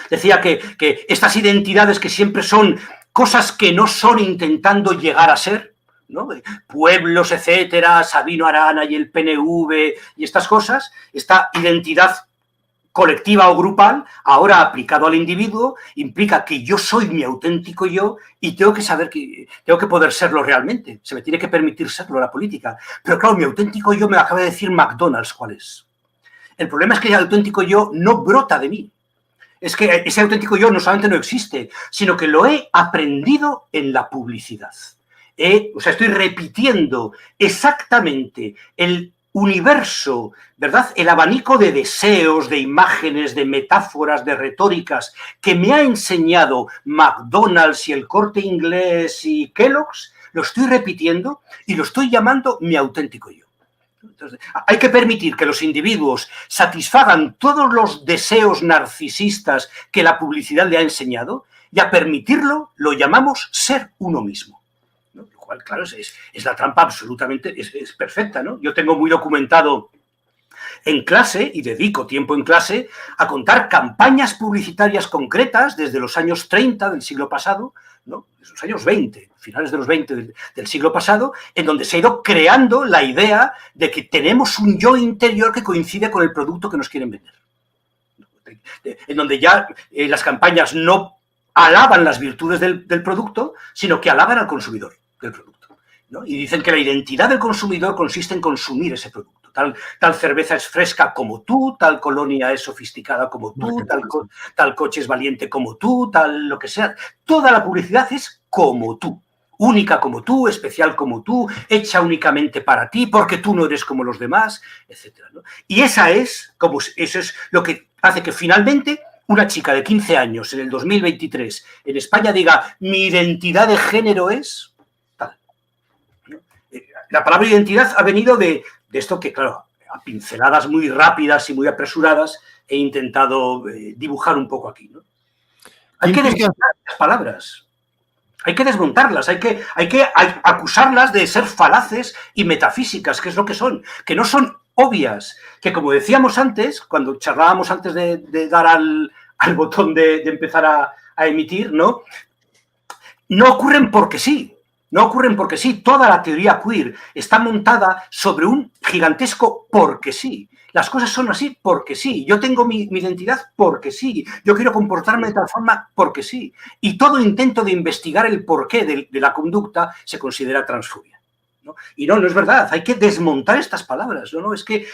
Decía que estas identidades que siempre son cosas que no son intentando llegar a ser, ¿no? Pueblos, etcétera, Sabino Arana y el PNV y estas cosas, esta identidad colectiva o grupal, ahora aplicado al individuo, implica que yo soy mi auténtico yo y tengo que saber que tengo que poder serlo realmente. Se me tiene que permitir serlo la política. Pero claro, mi auténtico yo me acaba de decir McDonald's cuál es. El problema es que el auténtico yo no brota de mí. Es que ese auténtico yo no solamente no existe, sino que lo he aprendido en la publicidad. Estoy repitiendo exactamente el universo, ¿verdad? El abanico de deseos, de imágenes, de metáforas, de retóricas que me ha enseñado McDonald's y el Corte Inglés y Kellogg's, lo estoy repitiendo y lo estoy llamando mi auténtico yo. Entonces, hay que permitir que los individuos satisfagan todos los deseos narcisistas que la publicidad le ha enseñado y a permitirlo lo llamamos ser uno mismo. Lo cual, claro, es la trampa absolutamente, es perfecta, ¿no? Yo tengo muy documentado en clase, y dedico tiempo en clase, a contar campañas publicitarias concretas desde los años 30 del siglo pasado, ¿no? Desde los años 20, finales de los 20 del siglo pasado, en donde se ha ido creando la idea de que tenemos un yo interior que coincide con el producto que nos quieren vender. En donde ya las campañas no alaban las virtudes del producto, sino que alaban al consumidor del producto, ¿no? Y dicen que la identidad del consumidor consiste en consumir ese producto. Tal cerveza es fresca como tú, tal colonia es sofisticada como tú, tal coche es valiente como tú, tal lo que sea. Toda la publicidad es como tú, única como tú, especial como tú, hecha únicamente para ti, porque tú no eres como los demás, etc., ¿no? Y eso es lo que hace que finalmente una chica de 15 años en el 2023 en España diga mi identidad de género es tal. La palabra identidad ha venido de esto que, claro, a pinceladas muy rápidas y muy apresuradas he intentado dibujar un poco aquí, ¿no? Hay que desmontar las palabras, hay que desmontarlas, hay que acusarlas de ser falaces y metafísicas, que es lo que no son obvias, que como decíamos antes, cuando charlábamos antes de dar al botón de empezar a emitir, ¿no? No ocurren porque sí. No ocurren porque sí. Toda la teoría queer está montada sobre un gigantesco porque sí. Las cosas son así porque sí. Yo tengo mi identidad porque sí. Yo quiero comportarme de tal forma porque sí. Y todo intento de investigar el porqué de la conducta se considera transfobia, ¿no? Y no es verdad. Hay que desmontar estas palabras. No, es que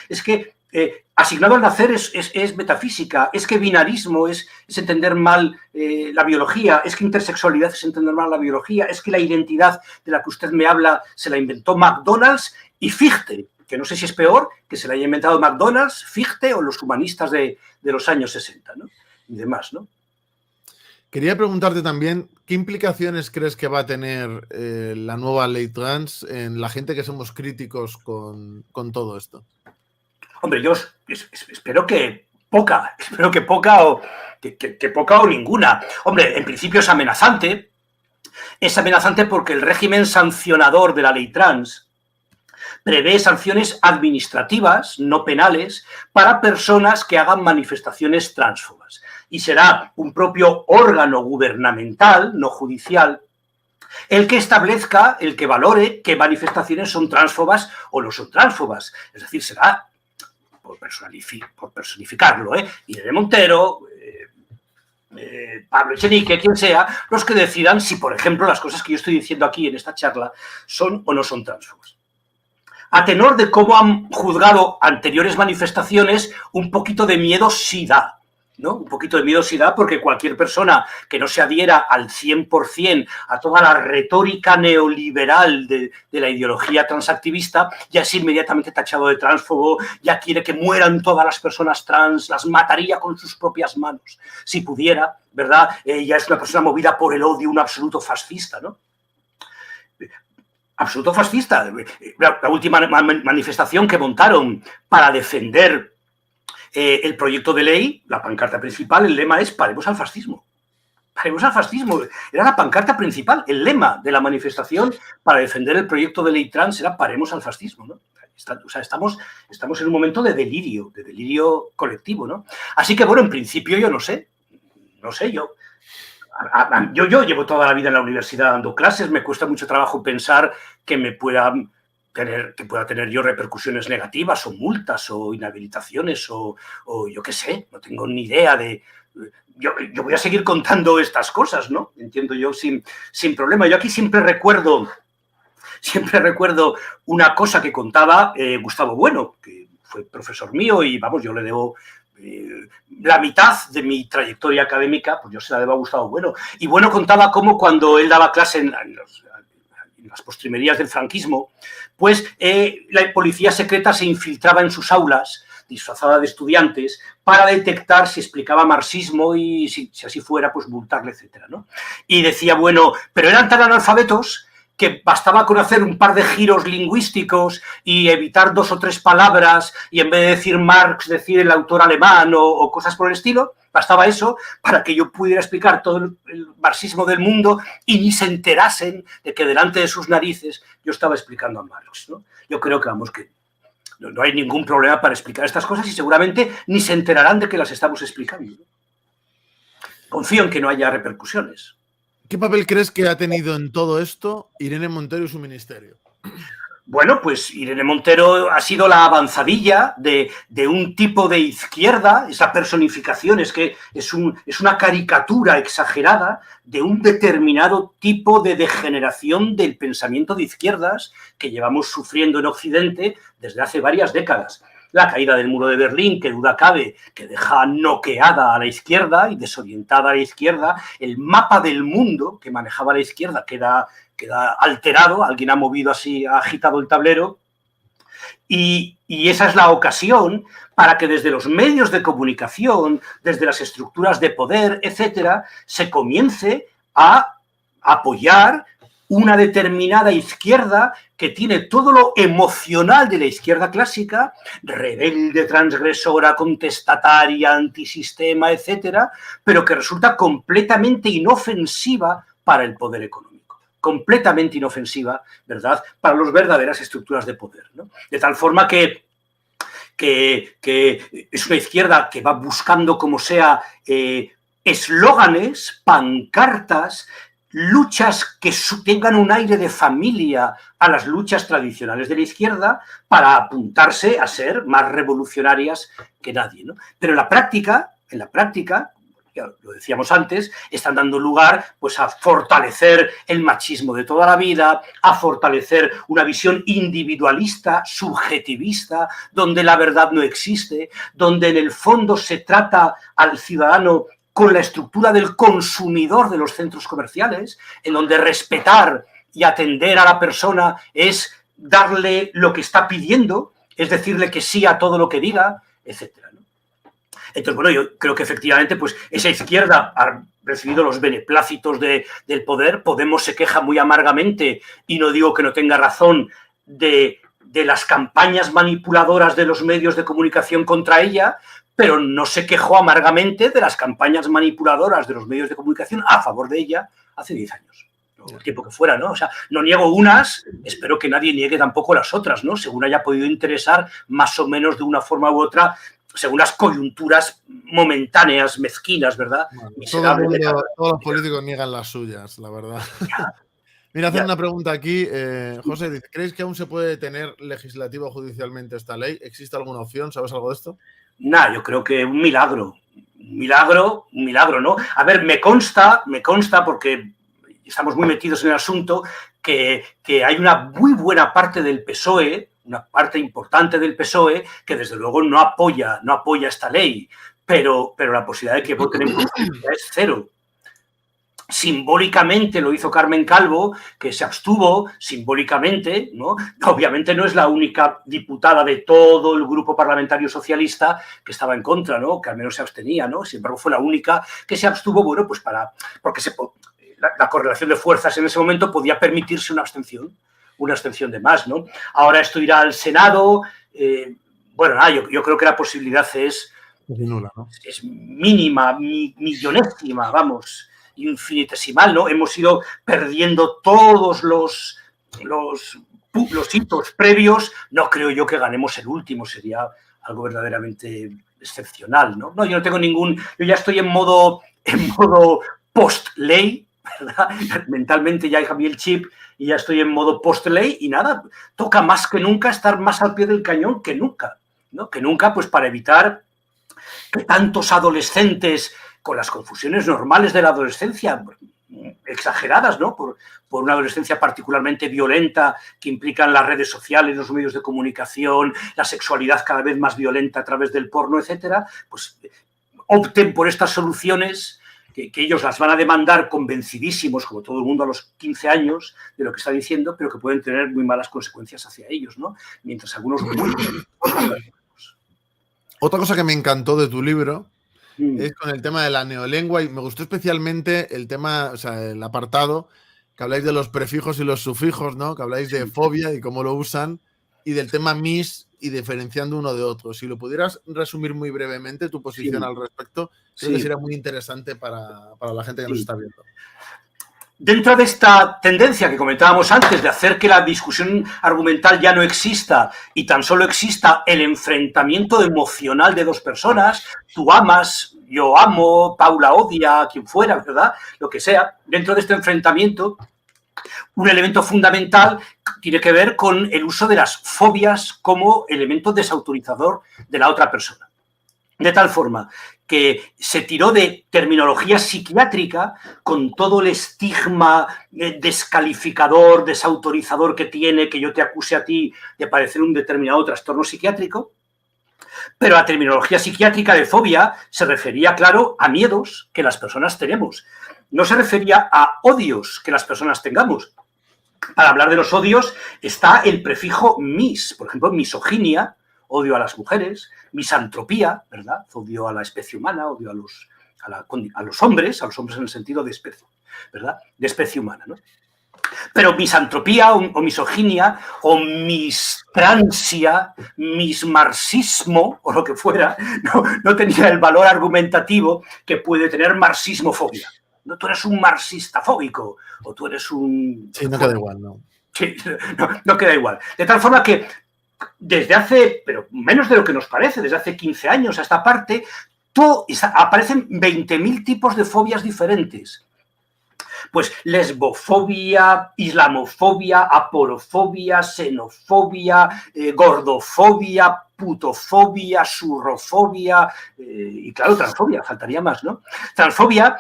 asignado al nacer es metafísica, es que binarismo es entender mal la biología, es que intersexualidad es entender mal la biología, es que la identidad de la que usted me habla se la inventó McDonald's y Fichte, que no sé si es peor que se la haya inventado McDonald's, Fichte o los humanistas de los años 60, ¿no? Y demás, ¿no? Quería preguntarte también, ¿qué implicaciones crees que va a tener la nueva ley trans en la gente que somos críticos con todo esto? Hombre, yo espero que poca o que poca o ninguna. Hombre, en principio es amenazante porque el régimen sancionador de la ley trans Prevé sanciones administrativas, no penales, para personas que hagan manifestaciones tránsfobas. Y será un propio órgano gubernamental, no judicial, el que establezca, el que valore qué manifestaciones son tránsfobas o no son tránsfobas. Es decir, será, por personificarlo, Irene Montero, Pablo Echenique, quien sea, los que decidan si, por ejemplo, las cosas que yo estoy diciendo aquí en esta charla son o no son tránsfobas. A tenor de cómo han juzgado anteriores manifestaciones, un poquito de miedo sí da, ¿no? Un poquito de miedo sí da, porque cualquier persona que no se adhiera al 100% a toda la retórica neoliberal de la ideología transactivista ya es inmediatamente tachado de tránsfobo, ya quiere que mueran todas las personas trans, las mataría con sus propias manos. Si pudiera, ¿verdad? Ya es una persona movida por el odio, un absoluto fascista, ¿no? Absoluto fascista. La última manifestación que montaron para defender el proyecto de ley, la pancarta principal, el lema es "Paremos al fascismo". Paremos al fascismo. Era la pancarta principal, el lema de la manifestación para defender el proyecto de ley trans era "Paremos al fascismo", ¿no? O sea, estamos en un momento de delirio colectivo, ¿no? Así que, bueno, en principio yo no sé, yo llevo toda la vida en la universidad dando clases, me cuesta mucho trabajo pensar que pueda tener yo repercusiones negativas o multas o inhabilitaciones o yo qué sé, no tengo ni idea de... Yo voy a seguir contando estas cosas, ¿no? Entiendo yo sin problema. Yo aquí siempre recuerdo una cosa que contaba Gustavo Bueno, que fue profesor mío y, vamos, yo le debo... la mitad de mi trayectoria académica, pues yo se la debo a Gustavo Bueno. Y Bueno contaba cómo cuando él daba clase en las postrimerías del franquismo, pues la policía secreta se infiltraba en sus aulas, disfrazada de estudiantes, para detectar si explicaba marxismo y si así fuera, pues multarle, etcétera, ¿no? Y decía, bueno, pero eran tan analfabetos que bastaba con hacer un par de giros lingüísticos y evitar 2 o 3 palabras y en vez de decir Marx, decir el autor alemán o cosas por el estilo, bastaba eso para que yo pudiera explicar todo el marxismo del mundo y ni se enterasen de que delante de sus narices yo estaba explicando a Marx, ¿no? Yo creo que, vamos, que no hay ningún problema para explicar estas cosas y seguramente ni se enterarán de que las estamos explicando. Confío en que no haya repercusiones. ¿Qué papel crees que ha tenido en todo esto Irene Montero y su ministerio? Bueno, pues Irene Montero ha sido la avanzadilla de un tipo de izquierda, esa personificación es que es una caricatura exagerada de un determinado tipo de degeneración del pensamiento de izquierdas que llevamos sufriendo en Occidente desde hace varias décadas. La caída del muro de Berlín, que duda cabe, que deja noqueada a la izquierda y desorientada a la izquierda, el mapa del mundo que manejaba la izquierda queda alterado, alguien ha movido así, ha agitado el tablero, y esa es la ocasión para que desde los medios de comunicación, desde las estructuras de poder, etcétera, se comience a apoyar una determinada izquierda que tiene todo lo emocional de la izquierda clásica, rebelde, transgresora, contestataria, antisistema, etcétera, pero que resulta completamente inofensiva para el poder económico, completamente inofensiva, ¿verdad?, para las verdaderas estructuras de poder, ¿no? De tal forma que es una izquierda que va buscando, como sea, eslóganes, pancartas, luchas que tengan un aire de familia a las luchas tradicionales de la izquierda para apuntarse a ser más revolucionarias que nadie, ¿no? Pero en la práctica, ya lo decíamos antes, están dando lugar, pues, a fortalecer el machismo de toda la vida, a fortalecer una visión individualista, subjetivista, donde la verdad no existe, donde en el fondo se trata al ciudadano con la estructura del consumidor de los centros comerciales, en donde respetar y atender a la persona es darle lo que está pidiendo, es decirle que sí a todo lo que diga, etcétera, ¿no? Entonces, bueno, yo creo que efectivamente, pues, esa izquierda ha recibido los beneplácitos del poder. Podemos se queja muy amargamente, y no digo que no tenga razón, de las campañas manipuladoras de los medios de comunicación contra ella, pero no se quejó amargamente de las campañas manipuladoras de los medios de comunicación a favor de ella hace 10 años. o el tiempo que fuera, ¿no? O sea, no niego unas, espero que nadie niegue tampoco las otras, ¿no? Según haya podido interesar más o menos de una forma u otra, según las coyunturas momentáneas, mezquinas, ¿verdad? Bueno, todos los políticos niegan las suyas, la verdad. Mira, hacen una pregunta aquí. José dice, ¿creéis que aún se puede detener legislativo o judicialmente esta ley? ¿Existe alguna opción? ¿Sabes algo de esto? Nah, yo creo que un milagro, ¿no? A ver, me consta porque estamos muy metidos en el asunto, que hay una muy buena parte del PSOE, una parte importante del PSOE, que desde luego no apoya esta ley, pero la posibilidad de que voten en contra es cero. Simbólicamente lo hizo Carmen Calvo, que se abstuvo simbólicamente, ¿no? Obviamente no es la única diputada de todo el grupo parlamentario socialista que estaba en contra, ¿no? Que al menos se abstenía, ¿no? Sin embargo, fue la única que se abstuvo, bueno, pues porque la correlación de fuerzas en ese momento podía permitirse una abstención de más, ¿no? Ahora esto irá al Senado. Bueno, yo creo que la posibilidad es nula, ¿no? Es mínima, millonésima, vamos, infinitesimal, ¿no? Hemos ido perdiendo todos los hitos previos. No creo yo que ganemos el último, sería algo verdaderamente excepcional, ¿no? No, yo no tengo yo ya estoy en modo post-ley, ¿verdad? Mentalmente ya cambié el chip y ya estoy en modo post-ley y nada, toca más que nunca estar más al pie del cañón que nunca, ¿no? Que nunca, pues para evitar que tantos adolescentes, con las confusiones normales de la adolescencia, exageradas, ¿no? Por una adolescencia particularmente violenta que implican las redes sociales, los medios de comunicación, la sexualidad cada vez más violenta a través del porno, etcétera, pues opten por estas soluciones que ellos las van a demandar convencidísimos, como todo el mundo a los 15 años, de lo que está diciendo, pero que pueden tener muy malas consecuencias hacia ellos, ¿no? Mientras algunos... Otra cosa que me encantó de tu libro es con el tema de la neolengua y me gustó especialmente el tema, o sea, el apartado que habláis de los prefijos y los sufijos, ¿no? Que habláis de fobia y cómo lo usan y del tema mis y diferenciando uno de otro. Si lo pudieras resumir muy brevemente tu posición al respecto, creo que sería muy interesante para la gente que nos está viendo. Dentro de esta tendencia que comentábamos antes de hacer que la discusión argumental ya no exista y tan solo exista el enfrentamiento emocional de dos personas, tú amas, yo amo, Paula odia, quien fuera, ¿verdad? Lo que sea, dentro de este enfrentamiento, un elemento fundamental tiene que ver con el uso de las fobias como elemento desautorizador de la otra persona. De tal forma que se tiró de terminología psiquiátrica con todo el estigma descalificador, desautorizador que tiene que yo te acuse a ti de padecer un determinado trastorno psiquiátrico, pero la terminología psiquiátrica de fobia se refería, claro, a miedos que las personas tenemos. No se refería a odios que las personas tengamos. Para hablar de los odios está el prefijo mis, por ejemplo, misoginia, odio a las mujeres, misantropía, ¿verdad? Odio a la especie humana, odio a los hombres en el sentido de especie, ¿verdad? De especie humana, ¿no? Pero misantropía o misoginia o mistransia, mismarxismo o lo que fuera, no tenía el valor argumentativo que puede tener marxismofobia. No, tú eres un marxista fóbico o tú eres un... Sí, no queda igual, ¿no? Sí, no queda igual. De tal forma que desde hace, pero menos de lo que nos parece, desde hace 15 años a esta parte, aparecen 20.000 tipos de fobias diferentes. Pues lesbofobia, islamofobia, aporofobia, xenofobia, gordofobia, putofobia, surrofobia y claro, transfobia, faltaría más, ¿no? Transfobia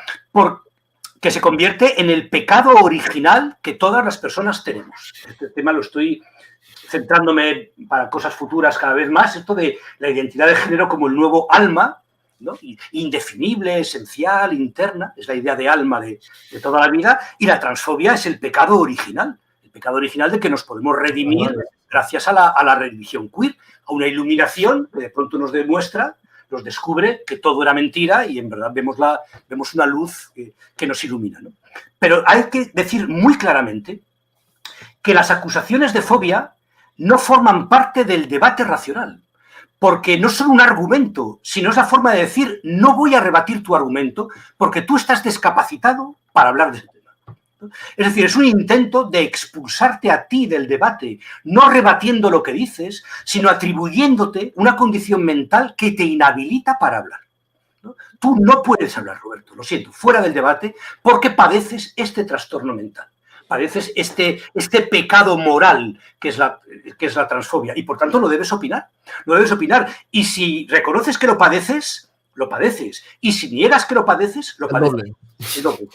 que se convierte en el pecado original que todas las personas tenemos. Este tema lo estoy centrándome para cosas futuras cada vez más, esto de la identidad de género como el nuevo alma, ¿no? Indefinible, esencial, interna, es la idea de alma de toda la vida, y la transfobia es el pecado original de que nos podemos redimir gracias a la religión queer, a una iluminación que de pronto nos descubre que todo era mentira y en verdad vemos una luz que nos ilumina, ¿no? Pero hay que decir muy claramente que las acusaciones de fobia no forman parte del debate racional, porque no son un argumento, sino es la forma de decir, no voy a rebatir tu argumento porque tú estás discapacitado para hablar de ese tema. ¿no? Es decir, es un intento de expulsarte a ti del debate, no rebatiendo lo que dices, sino atribuyéndote una condición mental que te inhabilita para hablar, ¿no? Tú no puedes hablar, Roberto, lo siento, fuera del debate, porque padeces este trastorno mental. Padeces este pecado moral que es la transfobia y por tanto no debes opinar. No debes opinar. Y si reconoces que lo padeces, lo padeces. Y si niegas que lo padeces, lo padeces. El doble.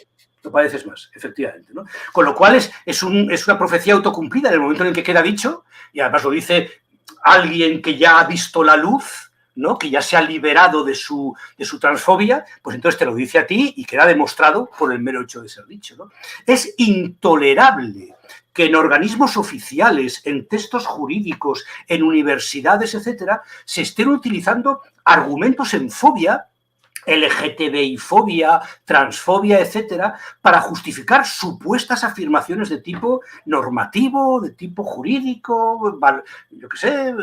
Lo padeces más, efectivamente, ¿no? Con lo cual es una profecía autocumplida en el momento en el que queda dicho, y además lo dice alguien que ya ha visto la luz, ¿no? Que ya se ha liberado de su transfobia, pues entonces te lo dice a ti y queda demostrado por el mero hecho de ser dicho, ¿no? Es intolerable que en organismos oficiales, en textos jurídicos, en universidades, etcétera, se estén utilizando argumentos en fobia, LGTBI-fobia, transfobia, etcétera, para justificar supuestas afirmaciones de tipo normativo, de tipo jurídico, yo qué sé,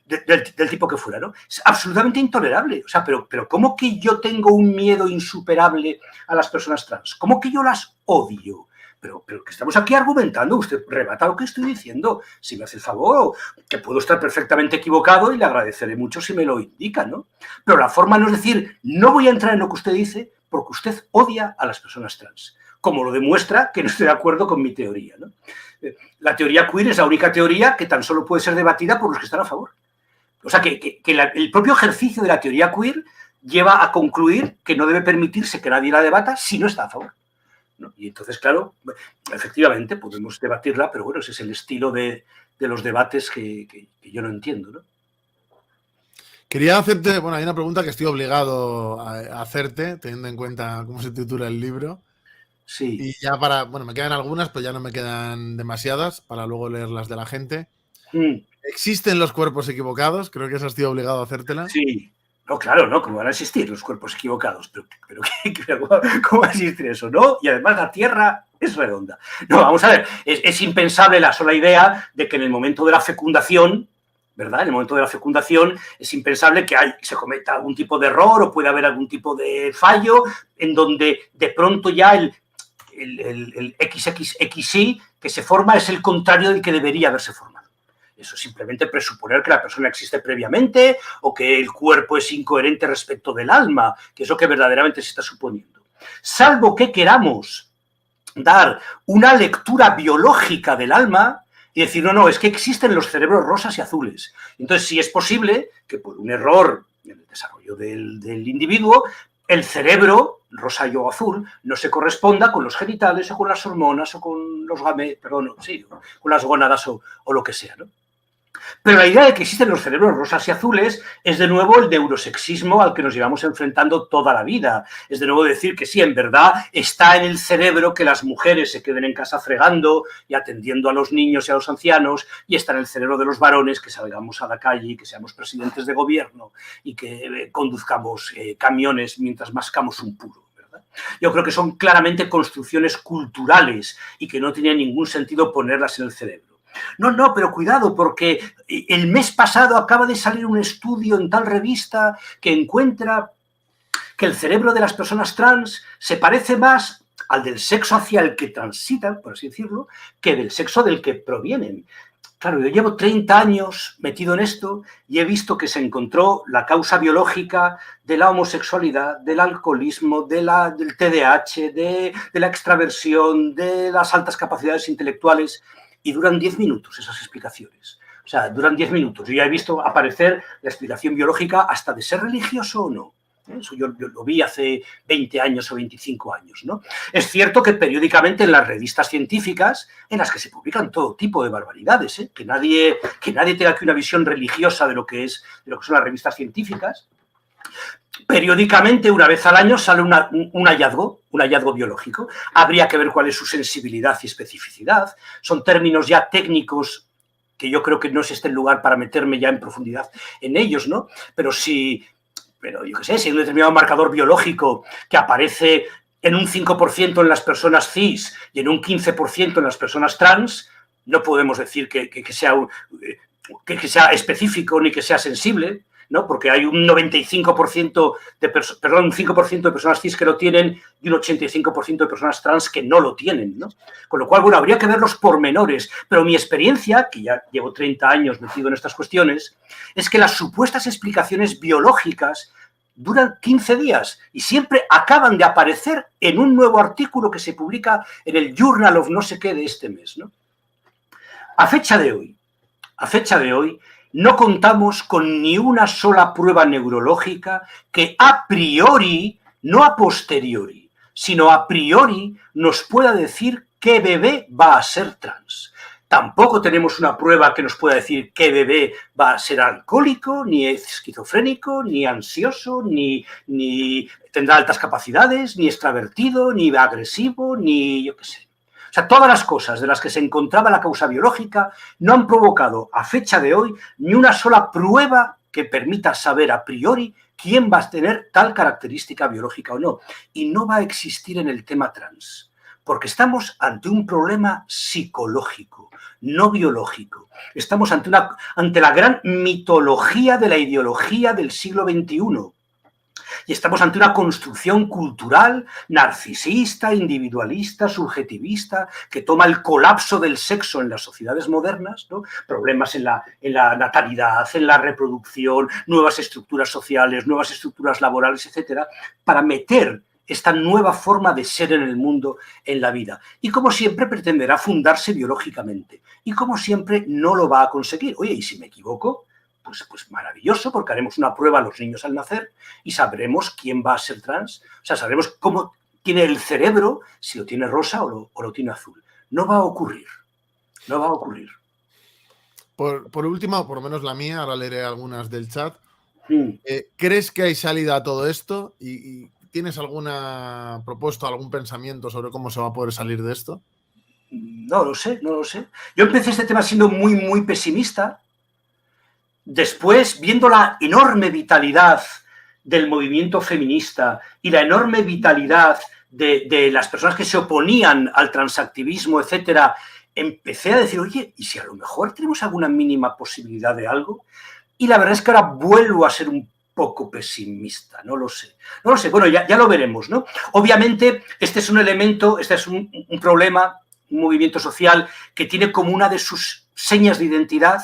del tipo que fuera, ¿no? Es absolutamente intolerable. O sea, pero ¿cómo que yo tengo un miedo insuperable a las personas trans? ¿Cómo que yo las odio? Pero que estamos aquí argumentando, usted rebata lo que estoy diciendo, si me hace el favor, que puedo estar perfectamente equivocado y le agradeceré mucho si me lo indica, ¿no? Pero la forma no es decir, no voy a entrar en lo que usted dice porque usted odia a las personas trans, como lo demuestra que no estoy de acuerdo con mi teoría, ¿no? La teoría queer es la única teoría que tan solo puede ser debatida por los que están a favor. O sea, que el propio ejercicio de la teoría queer lleva a concluir que no debe permitirse que nadie la debata si no está a favor, ¿no? Y entonces, claro, efectivamente podemos debatirla, pero bueno, ese es el estilo de los debates que yo no entiendo, ¿no? Quería hacerte, bueno, hay una pregunta que estoy obligado a hacerte, teniendo en cuenta cómo se titula el libro. Sí. Y ya bueno, me quedan algunas, pero ya no me quedan demasiadas para luego leer las de la gente. ¿Existen los cuerpos equivocados? Creo que esa estoy obligado a hacértela. Sí. No, claro, ¿no? ¿Cómo van a existir los cuerpos equivocados? Pero ¿cómo va a existir eso? ¿No? Y además la Tierra es redonda. No, vamos a ver, es impensable la sola idea de que en el momento de la fecundación, ¿verdad? En el momento de la fecundación es impensable que se cometa algún tipo de error o pueda haber algún tipo de fallo en donde de pronto ya el XXXY que se forma es el contrario del que debería haberse formado. Eso es simplemente presuponer que la persona existe previamente o que el cuerpo es incoherente respecto del alma, que es lo que verdaderamente se está suponiendo. Salvo que queramos dar una lectura biológica del alma y decir, no, es que existen los cerebros rosas y azules. Entonces, sí es posible que por un error en el desarrollo del individuo, el cerebro rosa y o azul no se corresponda con los genitales o con las hormonas o con los con las gónadas o lo que sea, ¿no? Pero la idea de que existen los cerebros rosas y azules es de nuevo el neurosexismo al que nos llevamos enfrentando toda la vida. Es de nuevo decir que sí, en verdad está en el cerebro que las mujeres se queden en casa fregando y atendiendo a los niños y a los ancianos, y está en el cerebro de los varones que salgamos a la calle y que seamos presidentes de gobierno y que conduzcamos camiones mientras mascamos un puro. Yo creo que son claramente construcciones culturales y que no tenía ningún sentido ponerlas en el cerebro. No, pero cuidado, porque el mes pasado acaba de salir un estudio en tal revista que encuentra que el cerebro de las personas trans se parece más al del sexo hacia el que transitan, por así decirlo, que del sexo del que provienen. Claro, yo llevo 30 años metido en esto y he visto que se encontró la causa biológica de la homosexualidad, del alcoholismo, del TDAH, de la extraversión, de las altas capacidades intelectuales, y duran 10 minutos esas explicaciones. O sea, duran 10 minutos. Yo ya he visto aparecer la explicación biológica hasta de ser religioso o no. Eso yo lo vi hace 20 años o 25 años, ¿no? Es cierto que periódicamente en las revistas científicas, en las que se publican todo tipo de barbaridades, que nadie tenga aquí una visión religiosa de lo que son las revistas científicas, periódicamente, una vez al año, sale un hallazgo biológico. Habría que ver cuál es su sensibilidad y especificidad. Son términos ya técnicos que yo creo que no es este el lugar para meterme ya en profundidad en ellos, ¿no? Pero yo qué sé, si hay un determinado marcador biológico que aparece en un 5% en las personas cis y en un 15% en las personas trans, no podemos decir que sea específico ni que sea sensible. ¿no? Porque hay un 95% un 5% de personas cis que lo tienen y un 85% de personas trans que no lo tienen, ¿no? Con lo cual, bueno, habría que ver los pormenores, pero mi experiencia, que ya llevo 30 años metido en estas cuestiones, es que las supuestas explicaciones biológicas duran 15 días y siempre acaban de aparecer en un nuevo artículo que se publica en el Journal of no sé qué de este mes, ¿no? A fecha de hoy, no contamos con ni una sola prueba neurológica que a priori, no a posteriori, sino a priori nos pueda decir qué bebé va a ser trans. Tampoco tenemos una prueba que nos pueda decir qué bebé va a ser alcohólico, ni esquizofrénico, ni ansioso, ni tendrá altas capacidades, ni extravertido, ni agresivo, ni yo qué sé. O sea, todas las cosas de las que se encontraba la causa biológica no han provocado a fecha de hoy ni una sola prueba que permita saber a priori quién va a tener tal característica biológica o no. Y no va a existir en el tema trans, porque estamos ante un problema psicológico, no biológico. Estamos ante la gran mitología de la ideología del siglo XXI. Y estamos ante una construcción cultural narcisista, individualista, subjetivista, que toma el colapso del sexo en las sociedades modernas, ¿no? Problemas en la natalidad, en la reproducción, nuevas estructuras sociales, nuevas estructuras laborales, etcétera, para meter esta nueva forma de ser en el mundo, en la vida. Y como siempre pretenderá fundarse biológicamente. Y como siempre no lo va a conseguir. Oye, ¿y si me equivoco? Pues maravilloso, porque haremos una prueba a los niños al nacer y sabremos quién va a ser trans. O sea, sabremos cómo tiene el cerebro, si lo tiene rosa o lo tiene azul. No va a ocurrir. No va a ocurrir. Por último, o por lo menos la mía, ahora leeré algunas del chat. ¿Crees que hay salida a todo esto? ¿Y tienes alguna propuesta, algún pensamiento sobre cómo se va a poder salir de esto? No lo sé. Yo empecé este tema siendo muy, muy pesimista. Después, viendo la enorme vitalidad del movimiento feminista y la enorme vitalidad de las personas que se oponían al transactivismo, etcétera, empecé a decir, oye, ¿y si a lo mejor tenemos alguna mínima posibilidad de algo? Y la verdad es que ahora vuelvo a ser un poco pesimista, no lo sé. Bueno, ya lo veremos, ¿no? Obviamente, este es un elemento, este es un problema, un movimiento social que tiene como una de sus señas de identidad,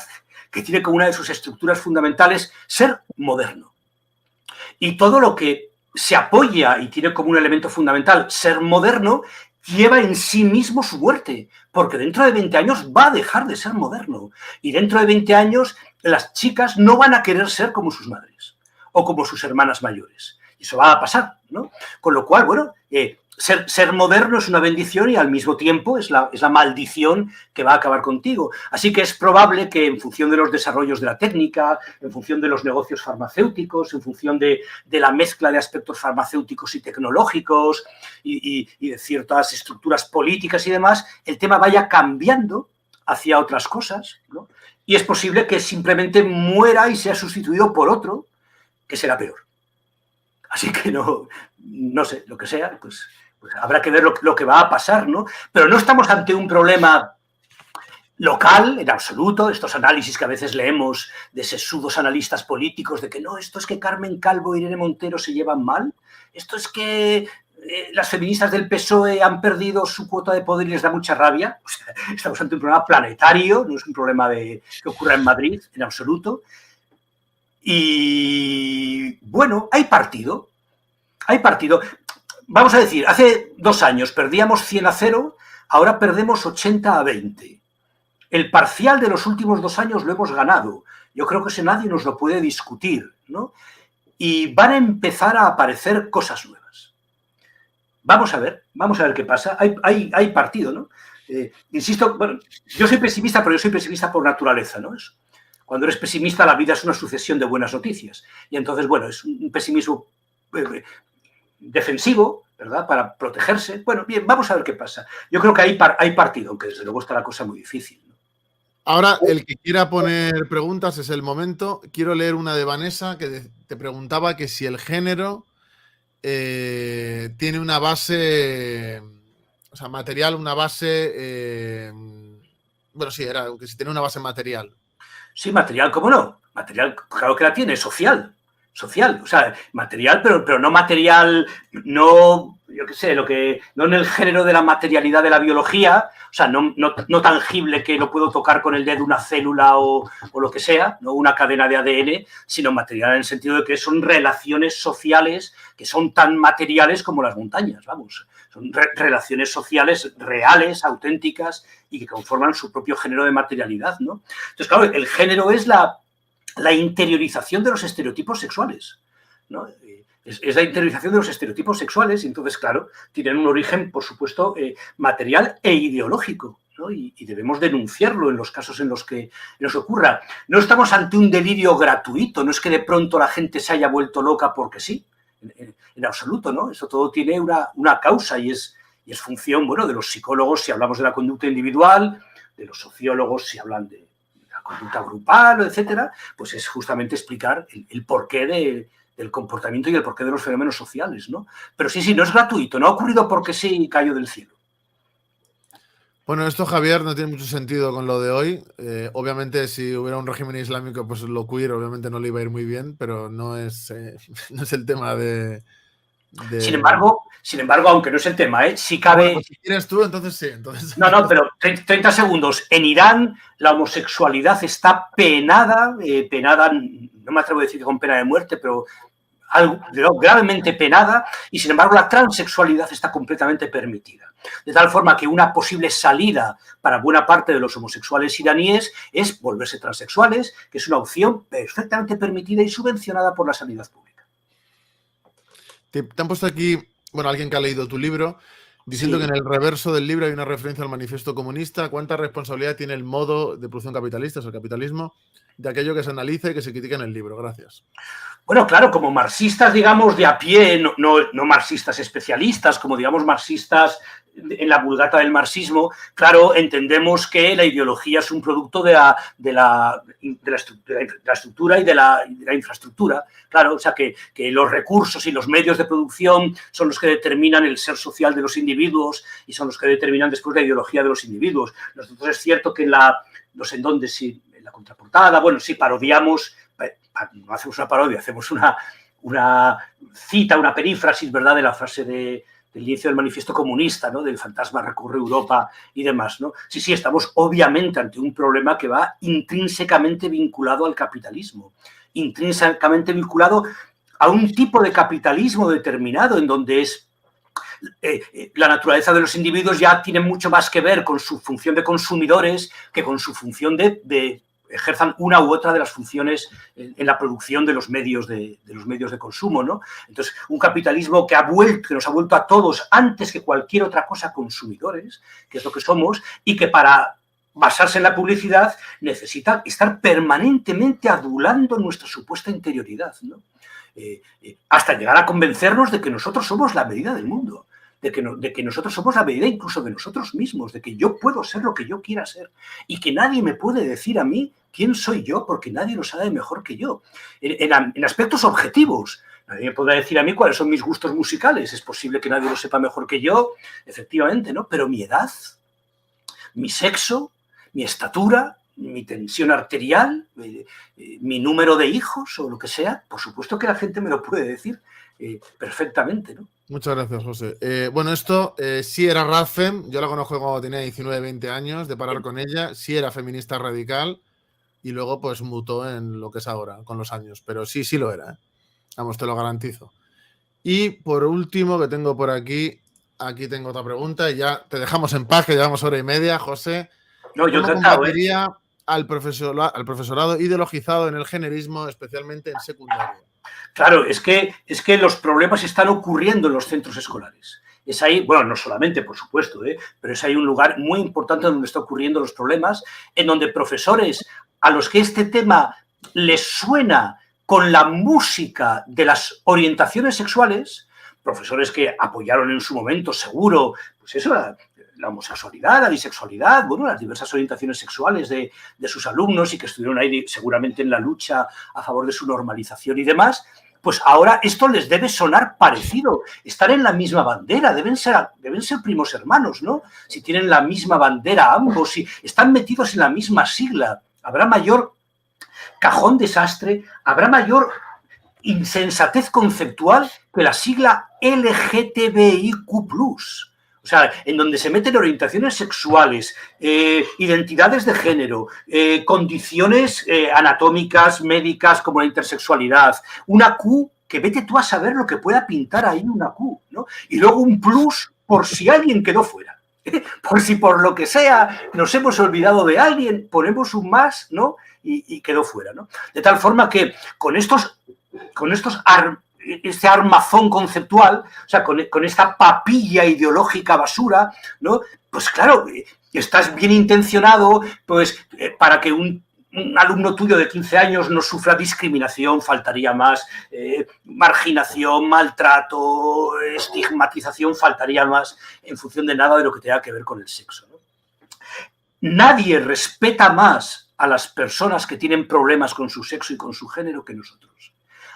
que tiene como una de sus estructuras fundamentales ser moderno. Y todo lo que se apoya y tiene como un elemento fundamental ser moderno, lleva en sí mismo su muerte, porque dentro de 20 años va a dejar de ser moderno. Y dentro de 20 años las chicas no van a querer ser como sus madres o como sus hermanas mayores. Y eso va a pasar, ¿no? Con lo cual, bueno, ser moderno es una bendición y al mismo tiempo es la maldición que va a acabar contigo. Así que es probable que en función de los desarrollos de la técnica, en función de los negocios farmacéuticos, en función de la mezcla de aspectos farmacéuticos y tecnológicos y de ciertas estructuras políticas y demás, el tema vaya cambiando hacia otras cosas, ¿no? Y es posible que simplemente muera y sea sustituido por otro que será peor. Así que no sé, lo que sea, pues habrá que ver lo que va a pasar, ¿no? Pero no estamos ante un problema local, en absoluto, estos análisis que a veces leemos de sesudos analistas políticos, de que no, esto es que Carmen Calvo y Irene Montero se llevan mal, esto es que las feministas del PSOE han perdido su cuota de poder y les da mucha rabia. O sea, estamos ante un problema planetario, no es un problema que ocurra en Madrid, en absoluto. Y bueno, hay partido. Vamos a decir, hace 2 años perdíamos 100-0, ahora perdemos 80-20. El parcial de los últimos 2 años lo hemos ganado. Yo creo que eso nadie nos lo puede discutir, ¿no? Y van a empezar a aparecer cosas nuevas. Vamos a ver qué pasa. Hay partido, ¿no? Insisto, bueno, yo soy pesimista, pero yo soy pesimista por naturaleza, ¿no? Cuando eres pesimista, la vida es una sucesión de buenas noticias. Y entonces, bueno, es un pesimismo defensivo, ¿verdad? Para protegerse. Bueno, bien, vamos a ver qué pasa. Yo creo que hay partido, aunque desde luego está la cosa muy difícil, ¿no? Ahora, el que quiera poner preguntas es el momento. Quiero leer una de Vanessa que te preguntaba que si el género tiene una base, o sea, material, una base, bueno, sí, era que si tiene una base material. Sí, material, ¿cómo no? Material, claro que la tiene, social, o sea, material, pero no material, no, yo qué sé, no en el género de la materialidad de la biología, o sea, no tangible que lo puedo tocar con el dedo una célula o lo que sea, no una cadena de ADN, sino material en el sentido de que son relaciones sociales que son tan materiales como las montañas, vamos. Son relaciones sociales reales, auténticas y que conforman su propio género de materialidad, ¿no? Entonces, claro, el género es la interiorización de los estereotipos sexuales, ¿no? Es la interiorización de los estereotipos sexuales y entonces, claro, tienen un origen, por supuesto, material e ideológico, ¿no? Y debemos denunciarlo en los casos en los que nos ocurra. No estamos ante un delirio gratuito, no es que de pronto la gente se haya vuelto loca porque sí, en absoluto, ¿no? Eso todo tiene una causa y es función, bueno, de los psicólogos si hablamos de la conducta individual, de los sociólogos si hablan de conducta grupal, etcétera, pues es justamente explicar el porqué del comportamiento y el porqué de los fenómenos sociales, ¿no? Pero sí, no es gratuito, no ha ocurrido porque sí cayó del cielo. Bueno, esto, Javier, no tiene mucho sentido con lo de hoy. Obviamente, si hubiera un régimen islámico, pues lo queer, obviamente no le iba a ir muy bien, pero no es el tema de... Sin embargo, aunque no es el tema, sí cabe... Bueno, pues si quieres tú, entonces sí. Entonces... No, pero 30 segundos. En Irán la homosexualidad está penada, no me atrevo a decir que con pena de muerte, pero gravemente penada, y sin embargo la transexualidad está completamente permitida. De tal forma que una posible salida para buena parte de los homosexuales iraníes es volverse transexuales, que es una opción perfectamente permitida y subvencionada por la sanidad pública. Te han puesto aquí, bueno, alguien que ha leído tu libro, diciendo que en el reverso del libro hay una referencia al manifiesto comunista. ¿Cuánta responsabilidad tiene el modo de producción capitalista, el capitalismo, de aquello que se analiza y que se critica en el libro? Gracias. Bueno, claro, como marxistas, digamos, de a pie, no marxistas especialistas, como digamos marxistas en la vulgata del marxismo, claro, entendemos que la ideología es un producto de la estructura y de la infraestructura, claro, o sea que los recursos y los medios de producción son los que determinan el ser social de los individuos y son los que determinan después la ideología de los individuos. Nosotros es cierto que no sé en dónde, si en la contraportada, bueno, sí parodiamos, no hacemos una parodia, hacemos una cita, una perífrasis, ¿verdad?, de la frase del inicio del manifiesto comunista, ¿no?, del fantasma recorre Europa y demás, ¿no? Sí, estamos obviamente ante un problema que va intrínsecamente vinculado al capitalismo, intrínsecamente vinculado a un tipo de capitalismo determinado en donde es la naturaleza de los individuos ya tiene mucho más que ver con su función de consumidores que con su función de ejerzan una u otra de las funciones en la producción de los medios de consumo, ¿no? Entonces, un capitalismo que nos ha vuelto a todos, antes que cualquier otra cosa, consumidores, que es lo que somos, y que para basarse en la publicidad necesita estar permanentemente adulando nuestra supuesta interioridad, ¿no? Hasta llegar a convencernos de que nosotros somos la medida del mundo, de que nosotros somos la medida incluso de nosotros mismos, de que yo puedo ser lo que yo quiera ser y que nadie me puede decir a mí quién soy yo porque nadie lo sabe mejor que yo. En aspectos objetivos, nadie me podrá decir a mí cuáles son mis gustos musicales, es posible que nadie lo sepa mejor que yo, efectivamente, ¿no? Pero mi edad, mi sexo, mi estatura, mi tensión arterial, mi número de hijos o lo que sea, por supuesto que la gente me lo puede decir perfectamente, ¿no? Muchas gracias, José. Bueno, esto sí era Radfem, yo la conozco cuando tenía 19, 20 años, de parar con ella, sí era feminista radical y luego pues mutó en lo que es ahora, con los años, pero sí lo era, ¿eh? Vamos, te lo garantizo. Y por último, que tengo por aquí tengo otra pregunta y ya te dejamos en paz, que llevamos hora y media, José. No, yo ¿Cómo combatiría al profesorado ideologizado en el generismo, especialmente en secundaria? Claro, es que los problemas están ocurriendo en los centros escolares. Es ahí, bueno, no solamente, por supuesto, pero es ahí un lugar muy importante donde están ocurriendo los problemas, en donde profesores a los que este tema les suena con la música de las orientaciones sexuales, profesores que apoyaron en su momento, seguro, pues eso, la homosexualidad, la bisexualidad, bueno, las diversas orientaciones sexuales de sus alumnos y que estuvieron ahí seguramente en la lucha a favor de su normalización y demás, pues ahora esto les debe sonar parecido, estar en la misma bandera, deben ser primos hermanos, ¿no? Si tienen la misma bandera ambos, si están metidos en la misma sigla, habrá mayor cajón desastre, habrá mayor insensatez conceptual que la sigla LGTBIQ+. O sea, en donde se meten orientaciones sexuales, identidades de género, condiciones anatómicas, médicas, como la intersexualidad, una Q, que vete tú a saber lo que pueda pintar ahí una Q, ¿no? Y luego un plus por si alguien quedó fuera. Por si por lo que sea nos hemos olvidado de alguien, ponemos un más, ¿no? Y quedó fuera, ¿no? De tal forma que con este armazón conceptual, o sea, con esta papilla ideológica basura, ¿no? Pues claro, estás bien intencionado, pues para que un alumno tuyo de 15 años no sufra discriminación, faltaría más, marginación, maltrato, estigmatización, faltaría más, en función de nada de lo que tenga que ver con el sexo, ¿no? Nadie respeta más a las personas que tienen problemas con su sexo y con su género que nosotros.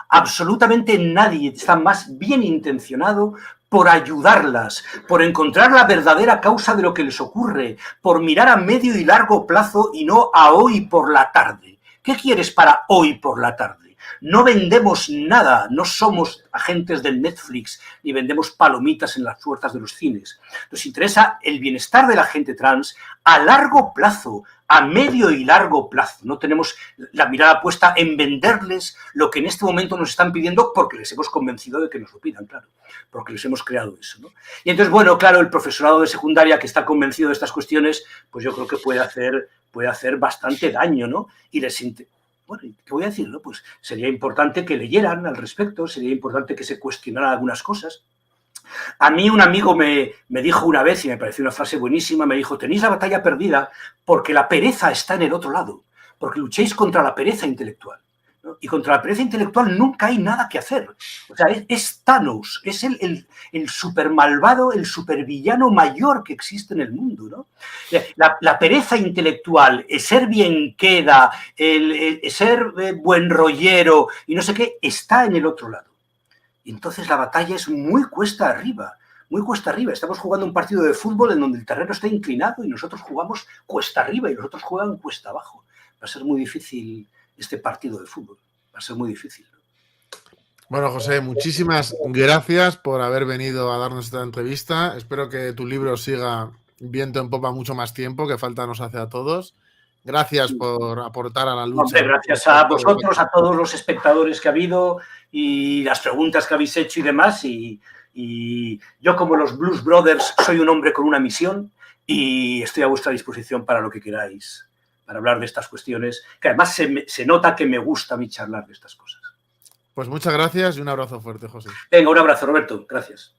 Absolutamente nadie está más bien intencionado por ayudarlas, por encontrar la verdadera causa de lo que les ocurre, por mirar a medio y largo plazo y no a hoy por la tarde. ¿Qué quieres para hoy por la tarde? No vendemos nada, no somos agentes del Netflix, ni vendemos palomitas en las puertas de los cines. Nos interesa el bienestar de la gente trans a largo plazo, a medio y largo plazo. No tenemos la mirada puesta en venderles lo que en este momento nos están pidiendo porque les hemos convencido de que nos lo pidan, claro, porque les hemos creado eso, ¿no? Y entonces, bueno, claro, el profesorado de secundaria que está convencido de estas cuestiones, pues yo creo que puede hacer bastante daño, ¿no? Y bueno, ¿qué voy a decir? ¿No? Pues sería importante que leyeran al respecto, sería importante que se cuestionaran algunas cosas. A mí un amigo me dijo una vez, y me pareció una frase buenísima, me dijo, tenéis la batalla perdida porque la pereza está en el otro lado, porque luchéis contra la pereza intelectual, ¿no? Y contra la pereza intelectual nunca hay nada que hacer. O sea, es Thanos, es el super malvado, el supervillano mayor que existe en el mundo, ¿no? La pereza intelectual, el ser bien queda, el ser buen rollero y no sé qué, está en el otro lado. Y entonces la batalla es muy cuesta arriba, muy cuesta arriba. Estamos jugando un partido de fútbol en donde el terreno está inclinado y nosotros jugamos cuesta arriba y los otros juegan cuesta abajo. Va a ser muy difícil este partido de fútbol, va a ser muy difícil. Bueno, José, muchísimas gracias por haber venido a darnos esta entrevista. Espero que tu libro siga viento en popa mucho más tiempo, que falta nos hace a todos. Gracias por aportar a la lucha. Hombre, gracias a vosotros, a todos los espectadores que ha habido y las preguntas que habéis hecho y demás. Y yo, como los Blues Brothers, soy un hombre con una misión y estoy a vuestra disposición para lo que queráis, para hablar de estas cuestiones, que además se nota que me gusta a mí charlar de estas cosas. Pues muchas gracias y un abrazo fuerte, José. Venga, un abrazo, Roberto. Gracias.